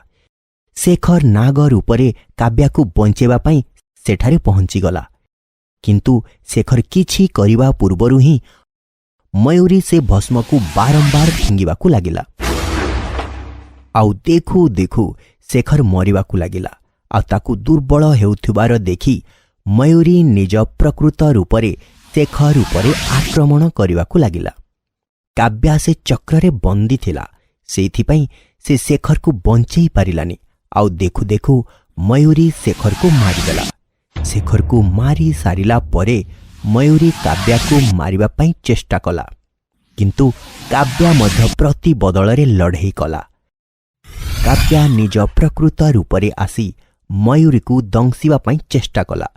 ଶେଖର ନାଗ ରୂପରେ କାବ୍ୟାକୁ ବଞ୍ଚେଇବା ପାଇଁ ସେଠାରେ ପହଞ୍ଚିଗଲା। କିନ୍ତୁ ଶେଖର କିଛି କରିବା ପୂର୍ବରୁ ହିଁ ମୟୂରୀ ସେ ଭସ୍ମକୁ ବାରମ୍ବାର ଫିଙ୍ଗିବାକୁ ଲାଗିଲା। ଆଉ ଦେଖୁ ଦେଖୁ ଶେଖର ମରିବାକୁ ଲାଗିଲା। ଆଉ ତାକୁ ଦୁର୍ବଳ ହେଉଥିବାର ଦେଖି ମୟୂରୀ ନିଜ ପ୍ରକୃତ ରୂପରେ ଶେଖର ଉପରେ ଆକ୍ରମଣ କରିବାକୁ ଲାଗିଲା। କାବ୍ୟା ସେ ଚକ୍ରରେ ବନ୍ଦୀ ଥିଲା, ସେଇଥିପାଇଁ ସେ ଶେଖରକୁ ବଞ୍ଚେଇ ପାରିଲାନି। ଆଉ ଦେଖୁ ଦେଖୁ ମୟୂରୀ ଶେଖରକୁ ମାରିଦେଲା। ଶେଖରକୁ ମାରି ସାରିଲା ପରେ ମୟୂରୀ କାବ୍ୟାକୁ ମାରିବା ପାଇଁ ଚେଷ୍ଟା କଲା, କିନ୍ତୁ କାବ୍ୟା ମଧ୍ୟ ପ୍ରତି ବଦଳରେ ଲଢ଼େଇ କଲା। କାବ୍ୟା ନିଜ ପ୍ରକୃତ ରୂପରେ ଆସି ମୟୂରୀକୁ ଦଂଶିବା ପାଇଁ ଚେଷ୍ଟା କଲା,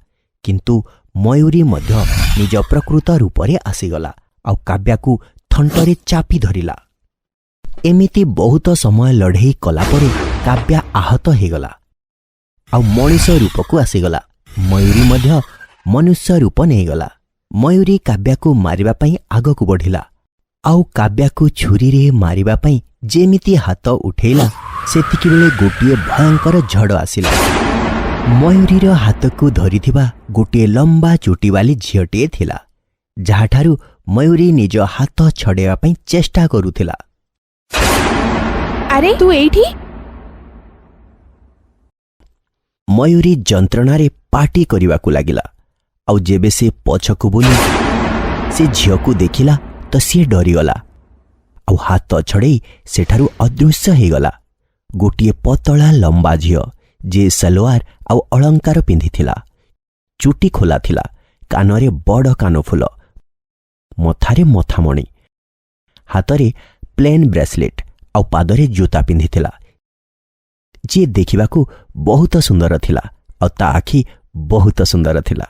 କିନ୍ତୁ ମୟୂରୀ ମଧ୍ୟ ନିଜ ପ୍ରକୃତ ରୂପରେ ଆସିଗଲା ଆଉ କାବ୍ୟାକୁ ଥଣ୍ଟରେ ଚାପି ଧରିଲା। ଏମିତି ବହୁତ ସମୟ ଲଢ଼େଇ କଲା ପରେ କାବ୍ୟା ଆହତ ହେଇଗଲା ଆଉ ମଣିଷ ରୂପକୁ ଆସିଗଲା। ମୟୂରୀ ମଧ୍ୟ ମନୁଷ୍ୟ ରୂପ ନେଇଗଲା। ମୟୂରୀ କାବ୍ୟାକୁ ମାରିବା ପାଇଁ ଆଗକୁ ବଢ଼ିଲା ଆଉ କାବ୍ୟାକୁ ଛୁରୀରେ ମାରିବା ପାଇଁ ଯେମିତି ହାତ ଉଠେଇଲା, ସେତିକିବେଳେ ଗୋଟିଏ ଭୟଙ୍କର ଝଡ଼ ଆସିଲା। ମୟୂରୀର ହାତକୁ ଧରିଥିବା ଗୋଟିଏ ଲମ୍ବା ଚୁଟିବାଲି ଝିଅଟିଏ ଥିଲା, ଯାହାଠାରୁ ମୟୂରୀ ନିଜ ହାତ ଛଡ଼େଇବା ପାଇଁ ଚେଷ୍ଟା କରୁଥିଲା। ଆରେ ତୁ ଏଇଠି? ମୟୂରୀ ଯନ୍ତ୍ରଣାରେ ପାଟି କରିବାକୁ ଲାଗିଲା। ଆଉ ଯେବେ ସେ ପଛକୁ ବୁଲି ସେ ଝିଅକୁ ଦେଖିଲା ତ ସିଏ ଡରିଗଲା ଆଉ ହାତ ଛଡ଼େଇ ସେଠାରୁ ଅଦୃଶ୍ୟ ହେଇଗଲା। ଗୋଟିଏ ପତଳା ଲମ୍ବା ଝିଅ ଯିଏ ସଲୱାର ଆଉ ଅଳଙ୍କାର ପିନ୍ଧିଥିଲା, ଚୁଟି ଖୋଲା ଥିଲା, କାନରେ ବଡ଼ କାନଫୁଲ, ମଥାରେ ମଥାମଣି, ହାତରେ ପ୍ଲେନ୍ ବ୍ରେସଲେଟ୍ ଆଉ ପାଦରେ ଜୋତା ପିନ୍ଧିଥିଲା। ଯିଏ ଦେଖିବାକୁ ବହୁତ ସୁନ୍ଦର ଥିଲା ଆଉ ତା ଆଖି ବହୁତ ସୁନ୍ଦର ଥିଲା।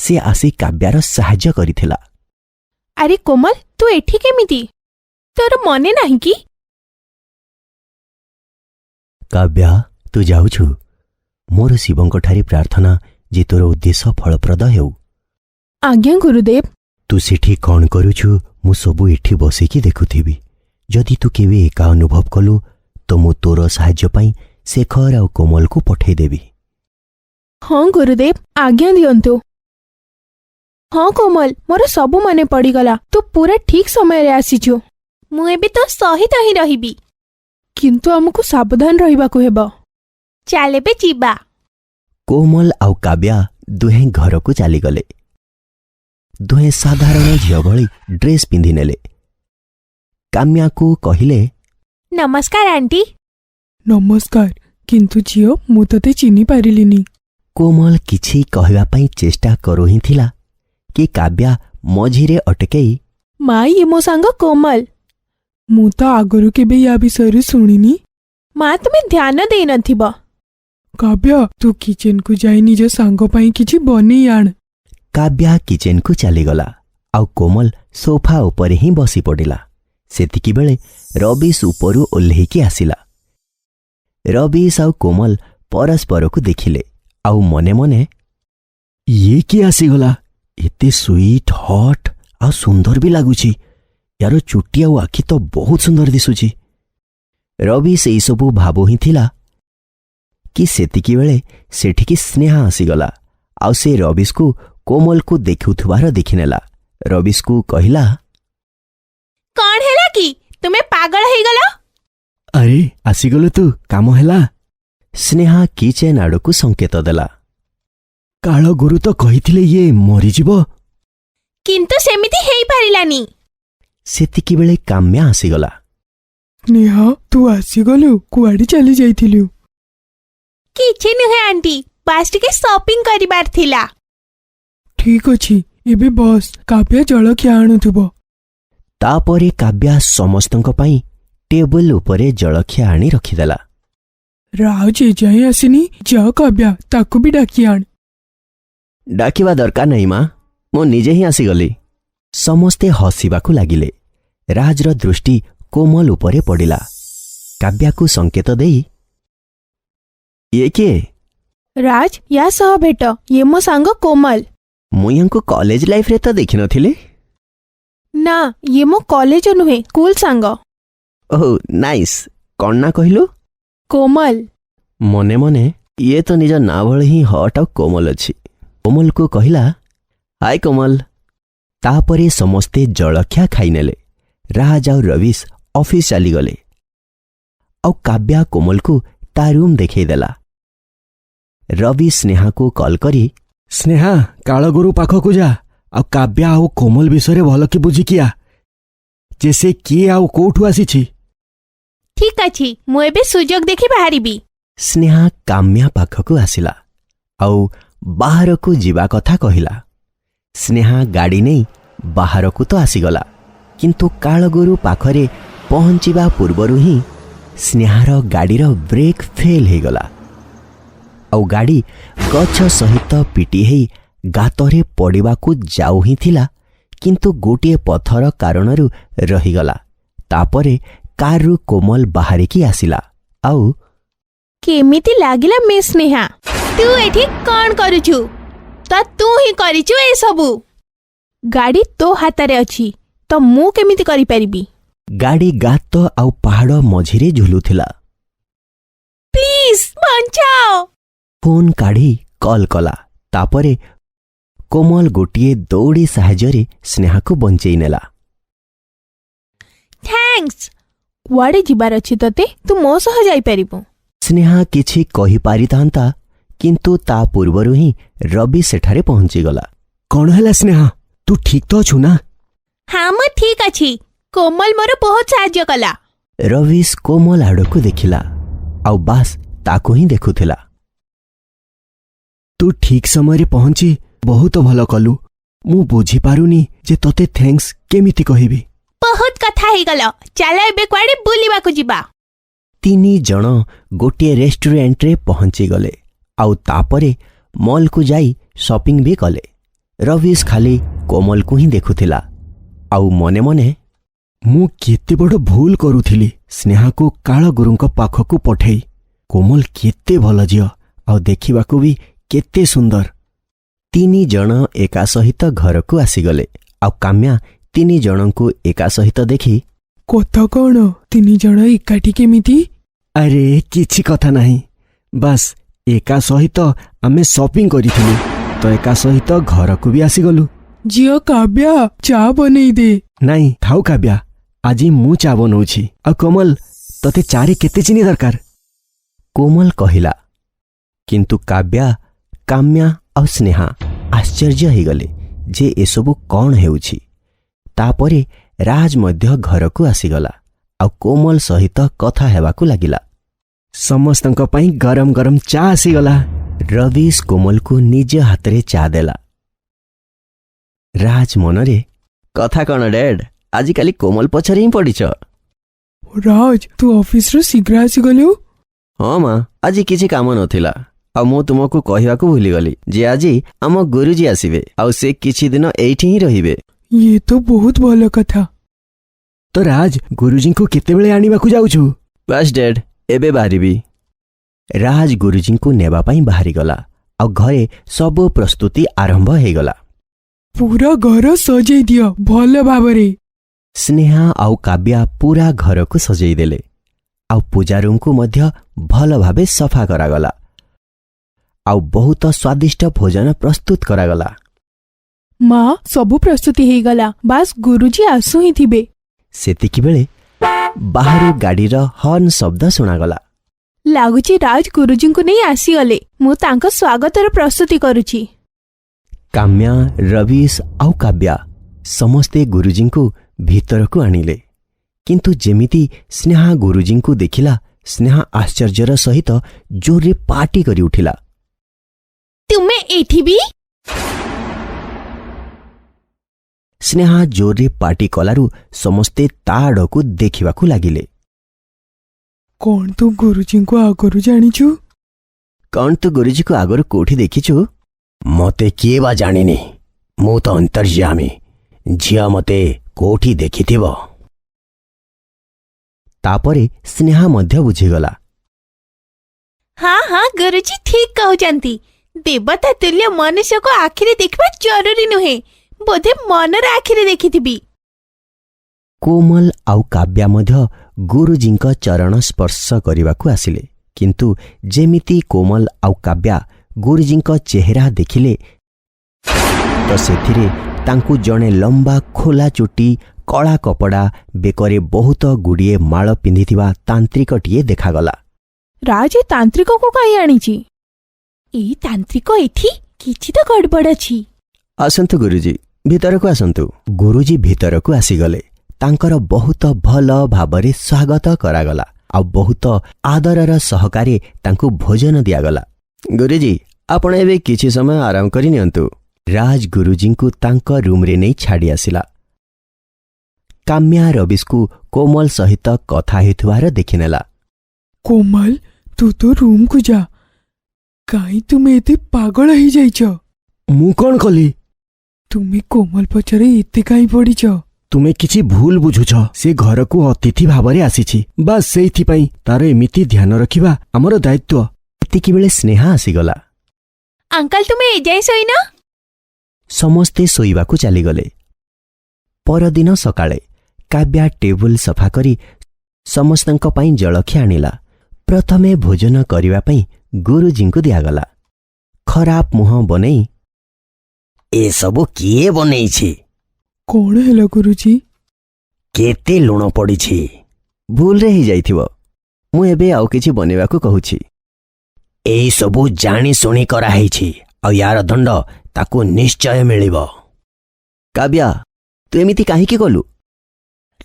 ସେ ଆସି କାବ୍ୟାର ସାହାଯ୍ୟ କରିଥିଲା। ଆରେ କୋମଲ, ତୁ ଏଠି କେମିତି? ତୋର ମନେ ନାହିଁ କି? କାବ୍ୟା, ତୁ ଯାଉଛୁ? ମୋର ଶିବଙ୍କଠାରେ ପ୍ରାର୍ଥନା ଯେ ତୋର ଉଦ୍ଦେଶ୍ୟ ଫଳପ୍ରଦ ହେଉ। ଆଜ୍ଞା ଗୁରୁଦେବ। ତୁ ସେଠି କ'ଣ କରୁଛୁ? ମୁଁ ସବୁ ଏଠି ବସିକି ଦେଖୁଥିବି। ଯଦି ତୁ କେବେ ଏକା ଅନୁଭବ କଲୁ ତ ମୁଁ ତୋର ସାହାଯ୍ୟ ପାଇଁ ଶେଖର ଆଉ କୋମଲକୁ ପଠେଇଦେବି। ହଁ ଗୁରୁଦେବ, ଆଜ୍ଞା ଦିଅନ୍ତୁ। ହଁ କୋମଲ, ମୋର ସବୁ ମନେ ପଡ଼ିଗଲା। ତୁ ପୁରା ଠିକ୍ ସମୟରେ ଆସିଛୁ। ମୁଁ ଏବେ ତୋ ସହିତ ହିଁ ରହିବି। କିନ୍ତୁ ଆମକୁ ସାବଧାନ ରହିବାକୁ ହେବ। ଚାଲ ଏବେ ଯିବା। କୋମଲ ଆଉ କାବ୍ୟା ଦୁହେଁ ଘରକୁ ଚାଲିଗଲେ। ଦୁହେଁ ସାଧାରଣ ଝିଅ ଭଳି ଡ୍ରେସ୍ ପିନ୍ଧିନେଲେ। କାମ୍ୟାକୁ କହିଲେ, ନମସ୍କାର ଆଣ୍ଟି। ନମସ୍କାର। କିନ୍ତୁ ଝିଅ, ମୁଁ ତତେ ଚିହ୍ନି ପାରିଲିନି। କୋମଲ କିଛି କହିବା ପାଇଁ ଚେଷ୍ଟା କରୁ ହିଁ ଥିଲା କି କାବ୍ୟା ମଝିରେ ଅଟକେଇ, ମା, ଇଏ ମୋ ସାଙ୍ଗ କୋମଲ। ମୁଁ ତ ଆଗରୁ କେବେ ୟା ବିଷୟରେ ଶୁଣିନି। ମା, ତୁମେ ଧ୍ୟାନ ଦେଇନଥିବ। କାବ୍ୟା, ତୁ କିଚେନକୁ ଯାଇ ନିଜ ସାଙ୍ଗ ପାଇଁ କିଛି ବନେଇ ଆଣ। କାବ୍ୟା କିଚେନକୁ ଚାଲିଗଲା ଆଉ କୋମଲ ସୋଫା ଉପରେ ହିଁ ବସି ପଡ଼ିଲା। ସେତିକିବେଳେ ରବିଶ ଉପରୁ ଓହ୍ଲେଇକି ଆସିଲା। ରବିଶ ଆଉ କୋମଲ ପରସ୍ପରକୁ ଦେଖିଲେ ଆଉ ମନେ ମନେ, ଇଏ କିଏ ଆସିଗଲା? ଏତେ ସୁଇଟ୍, ହଟ୍ ଆଉ ସୁନ୍ଦର ବି ଲାଗୁଛି। ୟାର ଚୁଟି ଆଉ ଆଖି ତ ବହୁତ ସୁନ୍ଦର ଦିଶୁଛି। ରବିଶ ଏଇସବୁ ଭାବୁ ହିଁ ଥିଲା କି ସେତିକିବେଳେ ସେଠିକି ସ୍ନେହା ଆସିଗଲା ଆଉ ସେ ରବିଶକୁ କୋମଲକୁ ଦେଖୁଥିବାର ଦେଖିନେଲା। ରବିଶକୁ କହିଲା, କ'ଣ ହେଲା କି? ତୁମେ ପାଗଳ ହେଇଗଲ? ଆରେ ଆସିଗଲୁ ତୁ, କାମ ହେଲା। ସ୍ନେହା କିଚେନ୍ ଆଡ଼କୁ ସଂକେତ ଦେଲା। କାଳଗୁରୁ ତ କହିଥିଲେ ଇଏ ମରିଯିବ। କିନ୍ତୁ ସେମିତି ହେଇପାରିଲାନି। ସେତିକିବେଳେ କାମ୍ୟା ଆସିଗଲା। ସ୍ନେହା, ତୁ ଆସିଗଲୁ? କୁଆଡ଼େ ଚାଲି ଯାଇଥିଲୁ? କିଛି ନୁହେଁ ଆଣ୍ଟି, ବାସ୍ ଟିକେ ସପିଂ କରିବାର ଥିଲା। ଠିକ୍ ଅଛି, ଏବେ ବସ୍। କାବ୍ୟା ଜଳଖିଆ ଆଣୁଥିବ। ତାପରେ କାବ୍ୟା ସମସ୍ତଙ୍କ ପାଇଁ ଟେବୁଲ ଉପରେ ଜଳଖିଆ ଆଣି ରଖିଦେଲା। ରାଜ ଏଯାଏଁ ଆସିନି। ଯା କାବ୍ୟା, ତାକୁ ବି ଡାକି ଆଣ। ଡାକିବା ଦରକାର ନାହିଁ ମା, ମୁଁ ନିଜେ ହିଁ ଆସିଗଲି। ସମସ୍ତେ ହସିବାକୁ ଲାଗିଲେ। ରାଜର ଦୃଷ୍ଟି କୋମଲ ଉପରେ ପଡ଼ିଲା। କାବ୍ୟାକୁ ସଂକେତ ଦେଇ, ଇଏ କିଏ? ରାଜ, ୟା ସହ ଭେଟ। ଇଏ ମୋ ସାଙ୍ଗ କୋମଲ। ମୁଁ ୟାଙ୍କୁ କଲେଜ ଲାଇଫ୍ରେ ତ ଦେଖିନଥିଲି। ନା, ଇଏ ମୋ କଲେଜ ନୁହେଁ, ସ୍କୁଲ ସାଙ୍ଗ। ଓହୋ ନାଇସ୍। କ'ଣ ନା କହିଲୁ? କୋମଲ। ମନେ ମନେ ଇଏ ତ ନିଜ ନାଁ ଭଳି ହିଁ ହଟ୍ ଆଉ କୋମଲ ଅଛି। କୋମଲକୁ କହିଲା, ହାय କୋମଲ। ତାପରେ ସମସ୍ତେ ଜଳଖିଆ ଖାଇନେଲେ। ରାଜ ଆଉ ରବିଶ ଅଫିସ ଚାଲିଗଲେ ଆଉ କାବ୍ୟା କୋମଲକୁ ତା ରୁମ୍ ଦେଖେଇଦେଲା। ରବି ସ୍ନେହାକୁ କଲ୍ କରି, ସ୍ନେହା, କାଳଗୁରୁ ପାଖକୁ ଯା ଆଉ କାବ୍ୟା ଆଉ କୋମଲ ବିଷୟରେ ଭଲ କି ବୁଝିକି ଆ, ଯେ ସେ କିଏ ଆଉ କୋଉଠୁ ଆସିଛି। ଠିକ୍ ଅଛି, ମୁଁ ଏବେ ସୁଯୋଗ ଦେଖି ବାହାରିବି। ସ୍ନେହା କାମ୍ୟା ପାଖକୁ ଆସିଲା ଆଉ ବାହାରକୁ ଯିବା କଥା କହିଲା। ସ୍ନେହା ଗାଡ଼ି ନେଇ ବାହାରକୁ ତ ଆସିଗଲା, କିନ୍ତୁ କାଳଗୁରୁ ପାଖରେ ପହଞ୍ଚିବା ପୂର୍ବରୁ ହିଁ ସ୍ନେହାର ଗାଡ଼ିର ବ୍ରେକ୍ ଫେଲ୍ ହେଇଗଲା ଆଉ ଗାଡ଼ି ଗଛ ସହିତ ପିଟି ହେଇ ଗାତରେ ପଡ଼ିବାକୁ ଯାଉ ହିଁ ଥିଲା, କିନ୍ତୁ ଗୋଟିଏ ପଥର କାରଣରୁ ରହିଗଲା। ତାପରେ କାରରୁ କୋମଲ ବାହାରିକି ଆସିଲା ଆଉ, କେମିତି ଲାଗିଲା ମିସ୍ ସ୍ନେହା? ତୁ ଏଠି କ'ଣ କରୁଛୁ? ତ ତୁ ହିଁ କରିଛୁ ଏସବୁ। ଗାଡ଼ି ତୋ ହାତରେ ଅଛି, ତ ମୁଁ କେମିତି କରିପାରିବି? ଗାଡ଼ି ଗାତ ଆଉ ପାହାଡ଼ ମଝିରେ ଝୁଲୁଥିଲା। ପ୍ଲିଜ୍ ବଞ୍ଚାଅ। ଫୋନ୍ କାଢ଼ି କଲ୍ କଲା। ତାପରେ କୋମଲ ଗୋଟିଏ ଦୌଡ଼ି ସାହାଯ୍ୟରେ ସ୍ନେହାକୁ ବଞ୍ଚେଇ ନେଲା। ଥ୍ୟାଙ୍କ୍ସ। କୁଆଡ଼େ ଯିବାର ଅଛି ତତେ? ତୁ ମୋ ସହ ଯାଇପାରିବୁ। ସ୍ନେହା କିଛି କହିପାରିଥାନ୍ତା, କିନ୍ତୁ ତା ପୂର୍ବରୁ ହିଁ ରବି ସେଠାରେ ପହଞ୍ଚିଗଲା। କ'ଣ ହେଲା ସ୍ନେହା? ତୁ ଠିକ୍ ତ ଅଛୁ ନା? ହଁ, ମୁଁ ଠିକ୍ ଅଛି। କୋମଲ ମୋର ବହୁତ ସାହାଯ୍ୟ କଲା। ରବିଶ କୋମଲ ଆଡ଼କୁ ଦେଖିଲା ଆଉ ବାସ୍ ତାକୁ ହିଁ ଦେଖୁଥିଲା। ତୁ ଠିକ୍ ସମୟରେ ପହଞ୍ଚି ବହୁତ ଭଲ କଲୁ। ମୁଁ ବୁଝିପାରୁନି ଯେ ତତେ ଥ୍ୟାଙ୍କ୍ସ କେମିତି କହିବି। ବହୁତ କଥା ହେଇଗଲ। ଚାଲ ଏବେ କୁଆଡ଼େ ବୁଲିବାକୁ ଯିବା। ତିନି ଜଣ ଗୋଟିଏ ରେଷ୍ଟୁରାଣ୍ଟରେ ପହଞ୍ଚିଗଲେ ଆଉ ତାପରେ ମଲ୍କୁ ଯାଇ ସପିଂ ବି କଲେ। ରବିଶ ଖାଲି କୋମଲକୁ ହିଁ ଦେଖୁଥିଲା ଆଉ ମନେ ମନେ ମୁଁ କେତେ ବଡ଼ ଭୁଲ କରୁଥିଲି ସ୍ନେହାକୁ କାଳଗୁରୁଙ୍କ ପାଖକୁ ପଠେଇ। କୋମଲ କେତେ ଭଲ ଝିଅ ଆଉ ଦେଖିବାକୁ ବି କେତେ ସୁନ୍ଦର। ତିନି ଜଣ ଏକା ସହିତ ଘରକୁ ଆସିଗଲେ ଆଉ କାମ୍ୟା ତିନି ଜଣଙ୍କୁ ଏକା ସହିତ ଦେଖି କଥା କ'ଣ ତିନି ଜଣ ଏକାଠି କେମିତି? ଆରେ କିଛି କଥା ନାହିଁ, ବାସ୍ ଏକା ସହିତ ଆମେ ସପିଂ କରିଥିଲୁ ତ ଏକା ସହିତ ଘରକୁ ବି ଆସିଗଲୁ। ଝିଅ କାବ୍ୟା ଚା ବନେଇ ଦେ। ନାଇଁ ଥାଉ କାବ୍ୟା, ଆଜି ମୁଁ ଚା ବନଉଛି। ଆଉ କୋମଲ ତତେ ଚାରେ କେତେ ଚିନି ଦରକାର? କୋମଲ କହିଲା। କିନ୍ତୁ କାବ୍ୟା, କାମ୍ୟା ଆଉ ସ୍ନେହା ଆଶ୍ଚର୍ଯ୍ୟ ହେଇଗଲେ ଯେ ଏସବୁ କ'ଣ ହେଉଛି। ତାପରେ ରାଜ ମଧ୍ୟ ଘରକୁ ଆସିଗଲା ଆଉ କୋମଲ ସହିତ କଥା ହେବାକୁ ଲାଗିଲା। ସମସ୍ତଙ୍କ ପାଇଁ ଗରମ ଗରମ ଚା ଆସିଗଲା। ରବିଶ କୋମଲକୁ ନିଜ ହାତରେ ଚା ଦେଲା। ରାଜ ମନରେ କଥା କ'ଣ ଡ୍ୟାଡ୍, ଆଜିକାଲି କୋମଲ ପଛରେ ହିଁ ପଡ଼ିଛ। ରାଜ ତୁ ଅଫିସରୁ ଶୀଘ୍ର ଆସିଗଲୁ? ହଁ ମା, ଆଜି କିଛି କାମ ନଥିଲା ଆଉ ମୁଁ ତୁମକୁ କହିବାକୁ ଭୁଲିଗଲି ଯେ ଆଜି ଆମ ଗୁରୁଜୀ ଆସିବେ ଆଉ ସେ କିଛି ଦିନ ଏଇଠି ହିଁ ରହିବେ। ଇଏ ତ ବହୁତ ଭଲ କଥା। ତ ରାଜ ଗୁରୁଜୀଙ୍କୁ କେତେବେଳେ ଆଣିବାକୁ ଯାଉଛୁ? ବାସ୍ ଡ୍ୟାଡ୍, ଏବେ ବାହାରିବି। ରାଜ ଗୁରୁଜୀଙ୍କୁ ନେବା ପାଇଁ ବାହାରିଗଲା ଆଉ ଘରେ ସବୁ ପ୍ରସ୍ତୁତି ଆରମ୍ଭ ହେଇଗଲା। ପୁରା ଘର ସଜେଇ ଦିଅ ଭଲ ଭାବରେ। ସ୍ନେହା ଆଉ କାବ୍ୟା ପୁରା ଘରକୁ ସଜେଇ ଦେଲେ ଆଉ ପୂଜା ରୁମ୍କୁ ମଧ୍ୟ ଭଲ ଭାବେ ସଫା କରାଗଲା ଆଉ ବହୁତ ସ୍ୱାଦିଷ୍ଟ ଭୋଜନ ପ୍ରସ୍ତୁତ କରାଗଲା। ମା ସବୁ ପ୍ରସ୍ତୁତି ହେଇଗଲା, ବାସ୍ ଗୁରୁଜୀ ଆସୁ ହିଁ ଥିବେ। ସେତିକିବେଳେ ବାହାରୁ ଗାଡ଼ିର ହର୍ନ ଶବ୍ଦ ଶୁଣାଗଲା। ଲାଗୁଛି ରାଜ ଗୁରୁଜୀଙ୍କୁ ନେଇ ଆସିଗଲେ। ମୁଁ ତାଙ୍କ ସ୍ୱାଗତର ପ୍ରସ୍ତୁତି କରୁଛି। କାମ୍ୟା, ରବିଶ ଆଉ କାବ୍ୟା ସମସ୍ତେ ଗୁରୁଜୀଙ୍କୁ ଭିତରକୁ ଆଣିଲେ। କିନ୍ତୁ ଯେମିତି ସ୍ନେହା ଗୁରୁଜୀଙ୍କୁ ଦେଖିଲା, ସ୍ନେହା ଆଶ୍ଚର୍ଯ୍ୟର ସହିତ ଜୋରରେ ପାଟି କରି ଉଠିଲା। ତୁମେ ଏଠି ବି? ସ୍ନେହା ଜୋରରେ ପାଟି କଲାରୁ ସମସ୍ତେ ତା ଆଡ଼କୁ ଦେଖିବାକୁ ଲାଗିଲେ। କ'ଣ ତୁ ଗୁରୁଜୀଙ୍କୁ ଆଗରୁ ଜାଣିଛୁ? କ'ଣ ତୁ ଗୁରୁଜୀକୁ ଆଗରୁ କୋଉଠି ଦେଖିଛୁ? ମତେ କିଏ ବା ଜାଣିନି, ମୁଁ ତ ଅନ୍ତର୍ଯ୍ୟାମୀ। ଝିଅ ମତେ କୋଉଠି ଦେଖିଥିବ। ତାପରେ ସ୍ନେହା ମଧ୍ୟ ବୁଝିଗଲା। ହଁ ହଁ ଗୁରୁଜୀ ଠିକ୍ କହୁଛନ୍ତି। ଦେବତା ତୁଲ୍ୟ ମନୁଷ୍ୟକୁ ଆଖିରେ ଦେଖିବା ଜରୁରୀ ନୁହେଁ, ବୋଧେ ମନର ଆଖିରେ ଦେଖିଥିବି। କୋମଲ ଆଉ କାବ୍ୟା ମଧ୍ୟ ଗୁରୁଜୀଙ୍କ ଚରଣ ସ୍ପର୍ଶ କରିବାକୁ ଆସିଲେ। କିନ୍ତୁ ଯେମିତି କୋମଲ ଆଉ କାବ୍ୟା ଗୁରୁଜୀଙ୍କ ଚେହେରା ଦେଖିଲେ ତ ସେଥିରେ ତାଙ୍କୁ ଜଣେ ଲମ୍ବା ଖୋଲା ଚୁଟି, କଳା କପଡ଼ା, ବେକରେ ବହୁତ ଗୁଡ଼ିଏ ମାଳ ପିନ୍ଧିଥିବା ତାନ୍ତ୍ରିକଟିଏ ଦେଖାଗଲା। ରାଜ ଏ ତାନ୍ତ୍ରିକକୁ କାହିଁ ଆଣିଛି? ଏଇ ତାନ୍ତ୍ରିକ ଏଠି କିଛି ତ ଗଡ଼ବଡ଼ ଅଛି। ଆସନ୍ତୁ ଗୁରୁଜୀ, ଭିତରକୁ ଆସନ୍ତୁ। ଗୁରୁଜୀ ଭିତରକୁ ଆସିଗଲେ। ତାଙ୍କର ବହୁତ ଭଲ ଭାବରେ ସ୍ୱାଗତ କରାଗଲା ଆଉ ବହୁତ ଆଦରର ସହକାରେ ତାଙ୍କୁ ଭୋଜନ ଦିଆଗଲା। ଗୁରୁଜୀ, ଆପଣ ଏବେ କିଛି ସମୟ ଆରାମ କରି ନିଅନ୍ତୁ। ରାଜ ଗୁରୁଜୀଙ୍କୁ ତାଙ୍କ ରୁମ୍ରେ ନେଇ ଛାଡ଼ି ଆସିଲା। କାମ୍ୟା ରବିଶକୁ କୋମଲ ସହିତ କଥା ହେଉଥିବାର ଦେଖିନେଲା। କୋମଲ ତୁ ତ ରୁମକୁ ଯା। କାହିଁ ତୁମେ ଏତେ ପାଗଳ ହେଇଯାଇଛ? ମୁଁ କ'ଣ କଲି? ତୁମେ କୋମଲ ପଛରେ ଏତେ କାହିଁ ପଡ଼ିଛ? ତୁମେ କିଛି ଭୁଲ ବୁଝୁଛ। ସେ ଘରକୁ ଅତିଥି ଭାବରେ ଆସିଛି, ବାସ୍ ସେଇଥିପାଇଁ ତାର ଏମିତି ଧ୍ୟାନ ରଖିବା ଆମର ଦାୟିତ୍ୱ। ଏତିକିବେଳେ ସ୍ନେହା ଆସିଗଲା। ଅଙ୍କଲ ତୁମେ ଏଯାଏଁ ଶୋଇନ? ସମସ୍ତେ ଶୋଇବାକୁ ଚାଲିଗଲେ। ପରଦିନ ସକାଳେ କାବ୍ୟା ଟେବୁଲ ସଫା କରି ସମସ୍ତଙ୍କ ପାଇଁ ଜଳଖିଆ ଆଣିଲା। ପ୍ରଥମେ ଭୋଜନ କରିବା ପାଇଁ ଗୁରୁଜୀଙ୍କୁ ଦିଆଗଲା। ଖରାପ ମୁହଁ ବନେଇ, ଏସବୁ କିଏ ବନେଇଛି? କ'ଣ ହେଲା ଗୁରୁଜୀ? କେତେ ଲୁଣ ପଡ଼ିଛି? ଭୁଲରେ ହେଇଯାଇଥିବ। ମୁଁ ଏବେ ଆଉ କିଛି ବନେଇବାକୁ କହୁଛି। ଏଇସବୁ ଜାଣିଶୁଣି କରାହେଇଛି ଆଉ ୟାର ଦଣ୍ଡ ତାକୁ ନିଶ୍ଚୟ ମିଳିବ। କାବ୍ୟା, ତୁ ଏମିତି କାହିଁକି କଲୁ?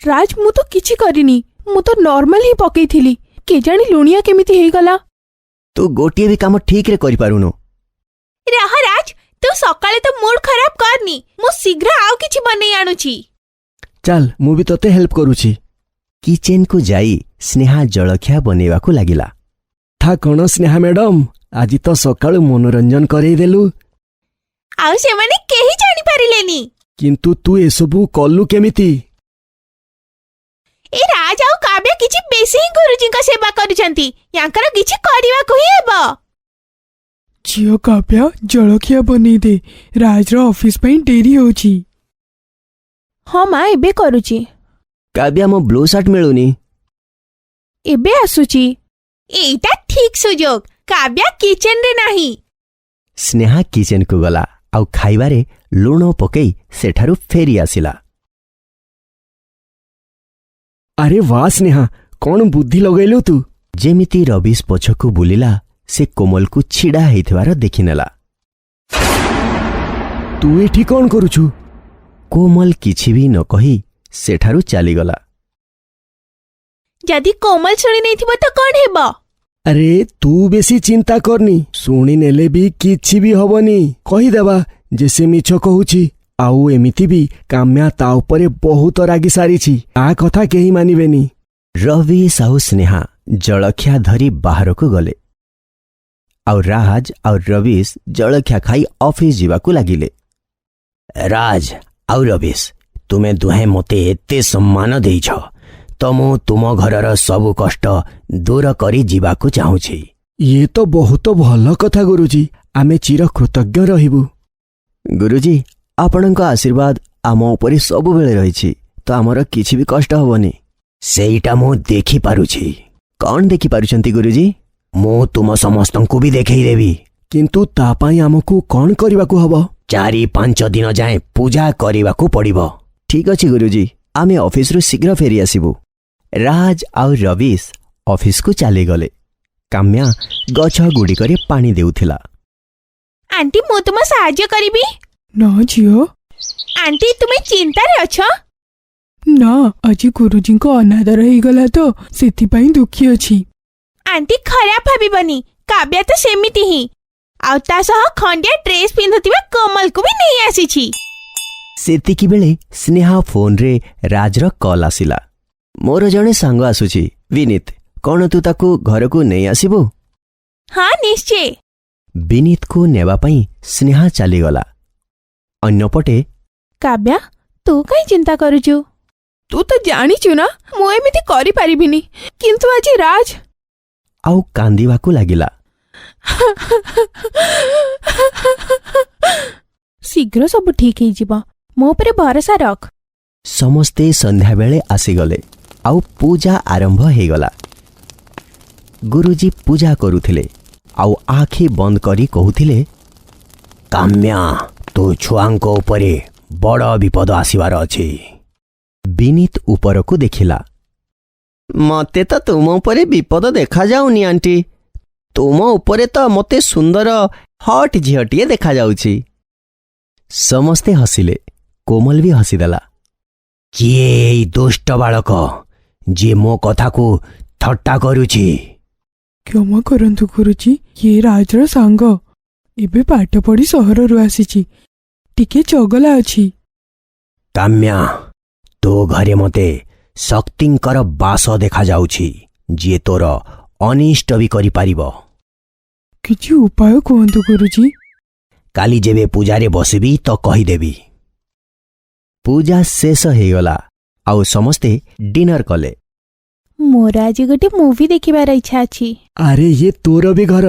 ରାଜ ମୁଁ ତ କିଛି କରିନି, ମୁଁ ତ ନର୍ମାଲ ହିଁ ପକେଇଥିଲି। କେଜାଣି ଲୁଣିଆ କେମିତି ହେଇଗଲା। ତୁ ଗୋଟିଏ ବି କାମ ଠିକରେ କରିପାରୁନୁ। ରହ ରାଜ, ତୁ ସକାଳେ ତ ମୁଡ୍ ଖରାପ କରନି। ମୁଁ ଶୀଘ୍ର ଆଉ କିଛି ବନେଇ ଆଣୁଛି। ଚାଲ, ମୁଁ ବି ତତେ ହେଲ୍ପ କରୁଛି। କିଚେନକୁ ଯାଇ ସ୍ନେହା ଜଳଖିଆ ବନେଇବାକୁ ଲାଗିଲା। ଥା କଣ ସ୍ନେହା ମ୍ୟାଡମ, ଆଜି ତ ସକାଳୁ ମନୋରଞ୍ଜନ କରେଇଦେଲୁ। ଆଉ ସେମାନେ କେହି ଜାଣିପାରିଲେନି। କିନ୍ତୁ ତୁ ଏସବୁ କଲୁ କେମିତି? ଏ ରାଜ ଆଉ କାବ୍ୟ କିଛି ବେଶୀ ହିଁ ଗୁରୁଜୀଙ୍କ ସେବା କରୁଛନ୍ତି। ୟାଙ୍କର କିଛି କରିବାକୁ ହିଁ ହେବ। ଝିଅ କାବ୍ୟା, ଜଳଖିଆ ବନେଇ ଦେ, ରାଜର ଅଫିସ ପାଇଁ ଡେରି ହେଉଛି। ହଁ ମା, ଏବେ କରୁଛି। କାବ୍ୟା, ମୋ ବ୍ଲୁ ସାର୍ଟ ମିଳୁନି। ଏବେ ଆସୁଛି। ଏଇଟା ଠିକ୍ ସୁଯୋଗ। କାବ୍ୟା କିଚେନରେ ନାହିଁ। ସ୍ନେହା କିଚେନକୁ ଗଲା ଆଉ ଖାଇବାରେ ଲୁଣ ପକେଇ ସେଠାରୁ ଫେରି ଆସିଲା। ଆରେ ବା ସ୍ନେହା, କଣ ବୁଦ୍ଧି ଲଗେଇଲୁ ତୁ? ଯେମିତି ରବିଶ ପଛକୁ ବୁଲିଲା, ସେ କୋମଲକୁ ଛିଡ଼ା ହେଇଥିବାର ଦେଖିନେଲା। ତୁ ଏଠି କଣ କରୁଛୁ? କୋମଲ କିଛି ବି ନ କହି ସେଠାରୁ ଚାଲିଗଲା। ଯଦି କୋମଲ ଶୁଣି ନେଇଥିବ ତ କଣ ହେବ? ଆରେ ତୁ ବେଶୀ ଚିନ୍ତା କରନି, ଶୁଣି ନେଲେ ବି କିଛି ବି ହବନି। କହିଦେବା ଯେ ସେ ମିଛ କହୁଛି। ଆଉ ଏମିତି ବି କାମ୍ୟା ତା ଉପରେ ବହୁତ ରାଗି ସାରିଛି। ତା କଥା କେହି ମାନିବେନି। ରବିଶ ଆଉ ସ୍ନେହା ଜଳଖିଆ ଧରି ବାହାରକୁ ଗଲେ ଆଉ ରାଜ ଆଉ ରବିଶ ଜଳଖିଆ ଖାଇ ଅଫିସ ଯିବାକୁ ଲାଗିଲେ। ରାଜ ଆଉ ରବିଶ, ତୁମେ ଦୁହେଁ ମୋତେ ଏତେ ସମ୍ମାନ ଦେଇଛ, ତ ମୁଁ ତୁମ ଘରର ସବୁ କଷ୍ଟ ଦୂର କରି ଯିବାକୁ ଚାହୁଁଛି। ଇଏ ତ ବହୁତ ଭଲ କଥା ଗୁରୁଜୀ, ଆମେ ଚିର କୃତଜ୍ଞ ରହିବୁ। ଗୁରୁଜୀ, ଆପଣଙ୍କ ଆଶୀର୍ବାଦ ଆମ ଉପରେ ସବୁବେଳେ ରହିଛି, ତ ଆମର କିଛି ବି କଷ୍ଟ ହବନି। ସେଇଟା ମୁଁ ଦେଖିପାରୁଛି। କଣ ଦେଖିପାରୁଛନ୍ତି ଗୁରୁଜୀ? ମୁଁ ତୁମ ସମସ୍ତଙ୍କୁ ବି ଦେଖେଇଦେବି। କିନ୍ତୁ ତା ପାଇଁ ଆମକୁ କଣ କରିବାକୁ ହବ? 4-5 ଦିନ ଯାଏଁ ପୂଜା କରିବାକୁ ପଡ଼ିବ। ଠିକ୍ ଅଛି ଗୁରୁଜୀ, ଆମେ ଅଫିସରୁ ଶୀଘ୍ର ଫେରି ଆସିବୁ। ରାଜ ଆଉ ରବିଶ ଅଫିସକୁ ଚାଲିଗଲେ। କାମ୍ୟା ଗଛ ଗୁଡ଼ିକରେ ପାଣି ଦେଉଥିଲା। ଆଣ୍ଟି, ମୁଁ ତୁମ ସାହାଯ୍ୟ କରିବି। ନା ଝିଅ, ଆଣ୍ଟି, ତୁମେ ଚିନ୍ତାରେ ଅଛ? ନା, ଆଜି ଗୁରୁଜୀଙ୍କ ଅନାଦର ହେଇଗଲା ତ ସେଥିପାଇଁ ଦୁଃଖୀ ଅଛି। ଆଣ୍ଟି, ଖରାପ ଭାବିବନି। କାବ୍ୟା ତ ସେମିତି ହିଁ। ଆଉ ତା ସହ ଖଣ୍ଡିଆ ଡ୍ରେସ୍ ପିନ୍ଧୁଥିବା କୋମଲକୁ ବି ନେଇ ଆସିଛି। ସେତିକିବେଳେ ସ୍ନେହା ଫୋନରେ ରାଜର କଲ୍ ଆସିଲା। ମୋର ଜଣେ ସାଙ୍ଗ ଆସୁଛି, ବିନୀତ। କଣ ତୁ ତାକୁ ଘରକୁ ନେଇ ଆସିବୁ? ହଁ, ନିଶ୍ଚୟ। ବିନୀତକୁ ନେବା ପାଇଁ ସ୍ନେହା ଚାଲିଗଲା। ଅନ୍ୟପଟେ କାବ୍ୟା, ତୁ କାହିଁ ଚିନ୍ତା କରୁଛୁ? ତୁ ତ ଜାଣିଛୁ ନା ମୁଁ ଏମିତି କରିପାରିବିନି। କିନ୍ତୁ ଆଜି ରାଜ ଆଉ କାନ୍ଦିବାକୁ ଲାଗିଲା। ଶୀଘ୍ର ସବୁ ଠିକ୍ ହେଇଯିବ। ମୋ ଉପରେ ଭରସା ରଖ। ସମସ୍ତେ ସନ୍ଧ୍ୟାବେଳେ ଆସିଗଲେ ଆଉ ପୂଜା ଆରମ୍ଭ ହେଇଗଲା। ଗୁରୁଜୀ ପୂଜା କରୁଥିଲେ ଆଉ ଆଖି ବନ୍ଦ କରି କହୁଥିଲେ, କାମ୍ୟା, ତୋ ଛୁଆଙ୍କ ଉପରେ ବଡ଼ ବିପଦ ଆସିବାର ଅଛି। ବିନୀତ ଉପରକୁ ଦେଖିଲା। ମତେ ତ ତୁମ ଉପରେ ବିପଦ ଦେଖାଯାଉନି ଆଣ୍ଟି। ତୁମ ଉପରେ ତ ମୋତେ ସୁନ୍ଦର ହଟ୍ ଝିଅଟିଏ ଦେଖାଯାଉଛି। ସମସ୍ତେ ହସିଲେ। କୋମଲ ବି ହସିଦେଲା। କିଏ ଏଇ ଦୁଷ୍ଟ ବାଳକ ଯିଏ ମୋ କଥାକୁ ଥଟ୍ଟା କରୁଛି? କ୍ଷମା କରନ୍ତୁ ଗୁରୁଜୀ, ଇଏ ରାଜର ସାଙ୍ଗ। ଏବେ ପାଠ ପଢି ସହରରୁ ଆସିଛି, ଟିକେ ଚଗଲା ଅଛି। କାମ୍ୟା, ତୋ ଘରେ ମୋତେ ଶକ୍ତିଙ୍କର ବାସ ଦେଖାଯାଉଛି, ଯିଏ ତୋର ଅନିଷ୍ଟ ବି କରିପାରିବ। କିଛି ଉପାୟ କୁହନ୍ତୁ ଗୁରୁଜୀ। କାଲି ଯେବେ ପୂଜାରେ ବସିବି ତ କହିଦେବି। ପୂଜା ଶେଷ ହେଇଗଲା ଆଉ ସମସ୍ତେ ଡିନର କଲେ। ମୋର ଆଜି ଗୋଟେ ମୁଭି ଦେଖିବାର ଇଚ୍ଛା ଅଛି। ଆରେ ଇଏ ତୋର ବି ଘର,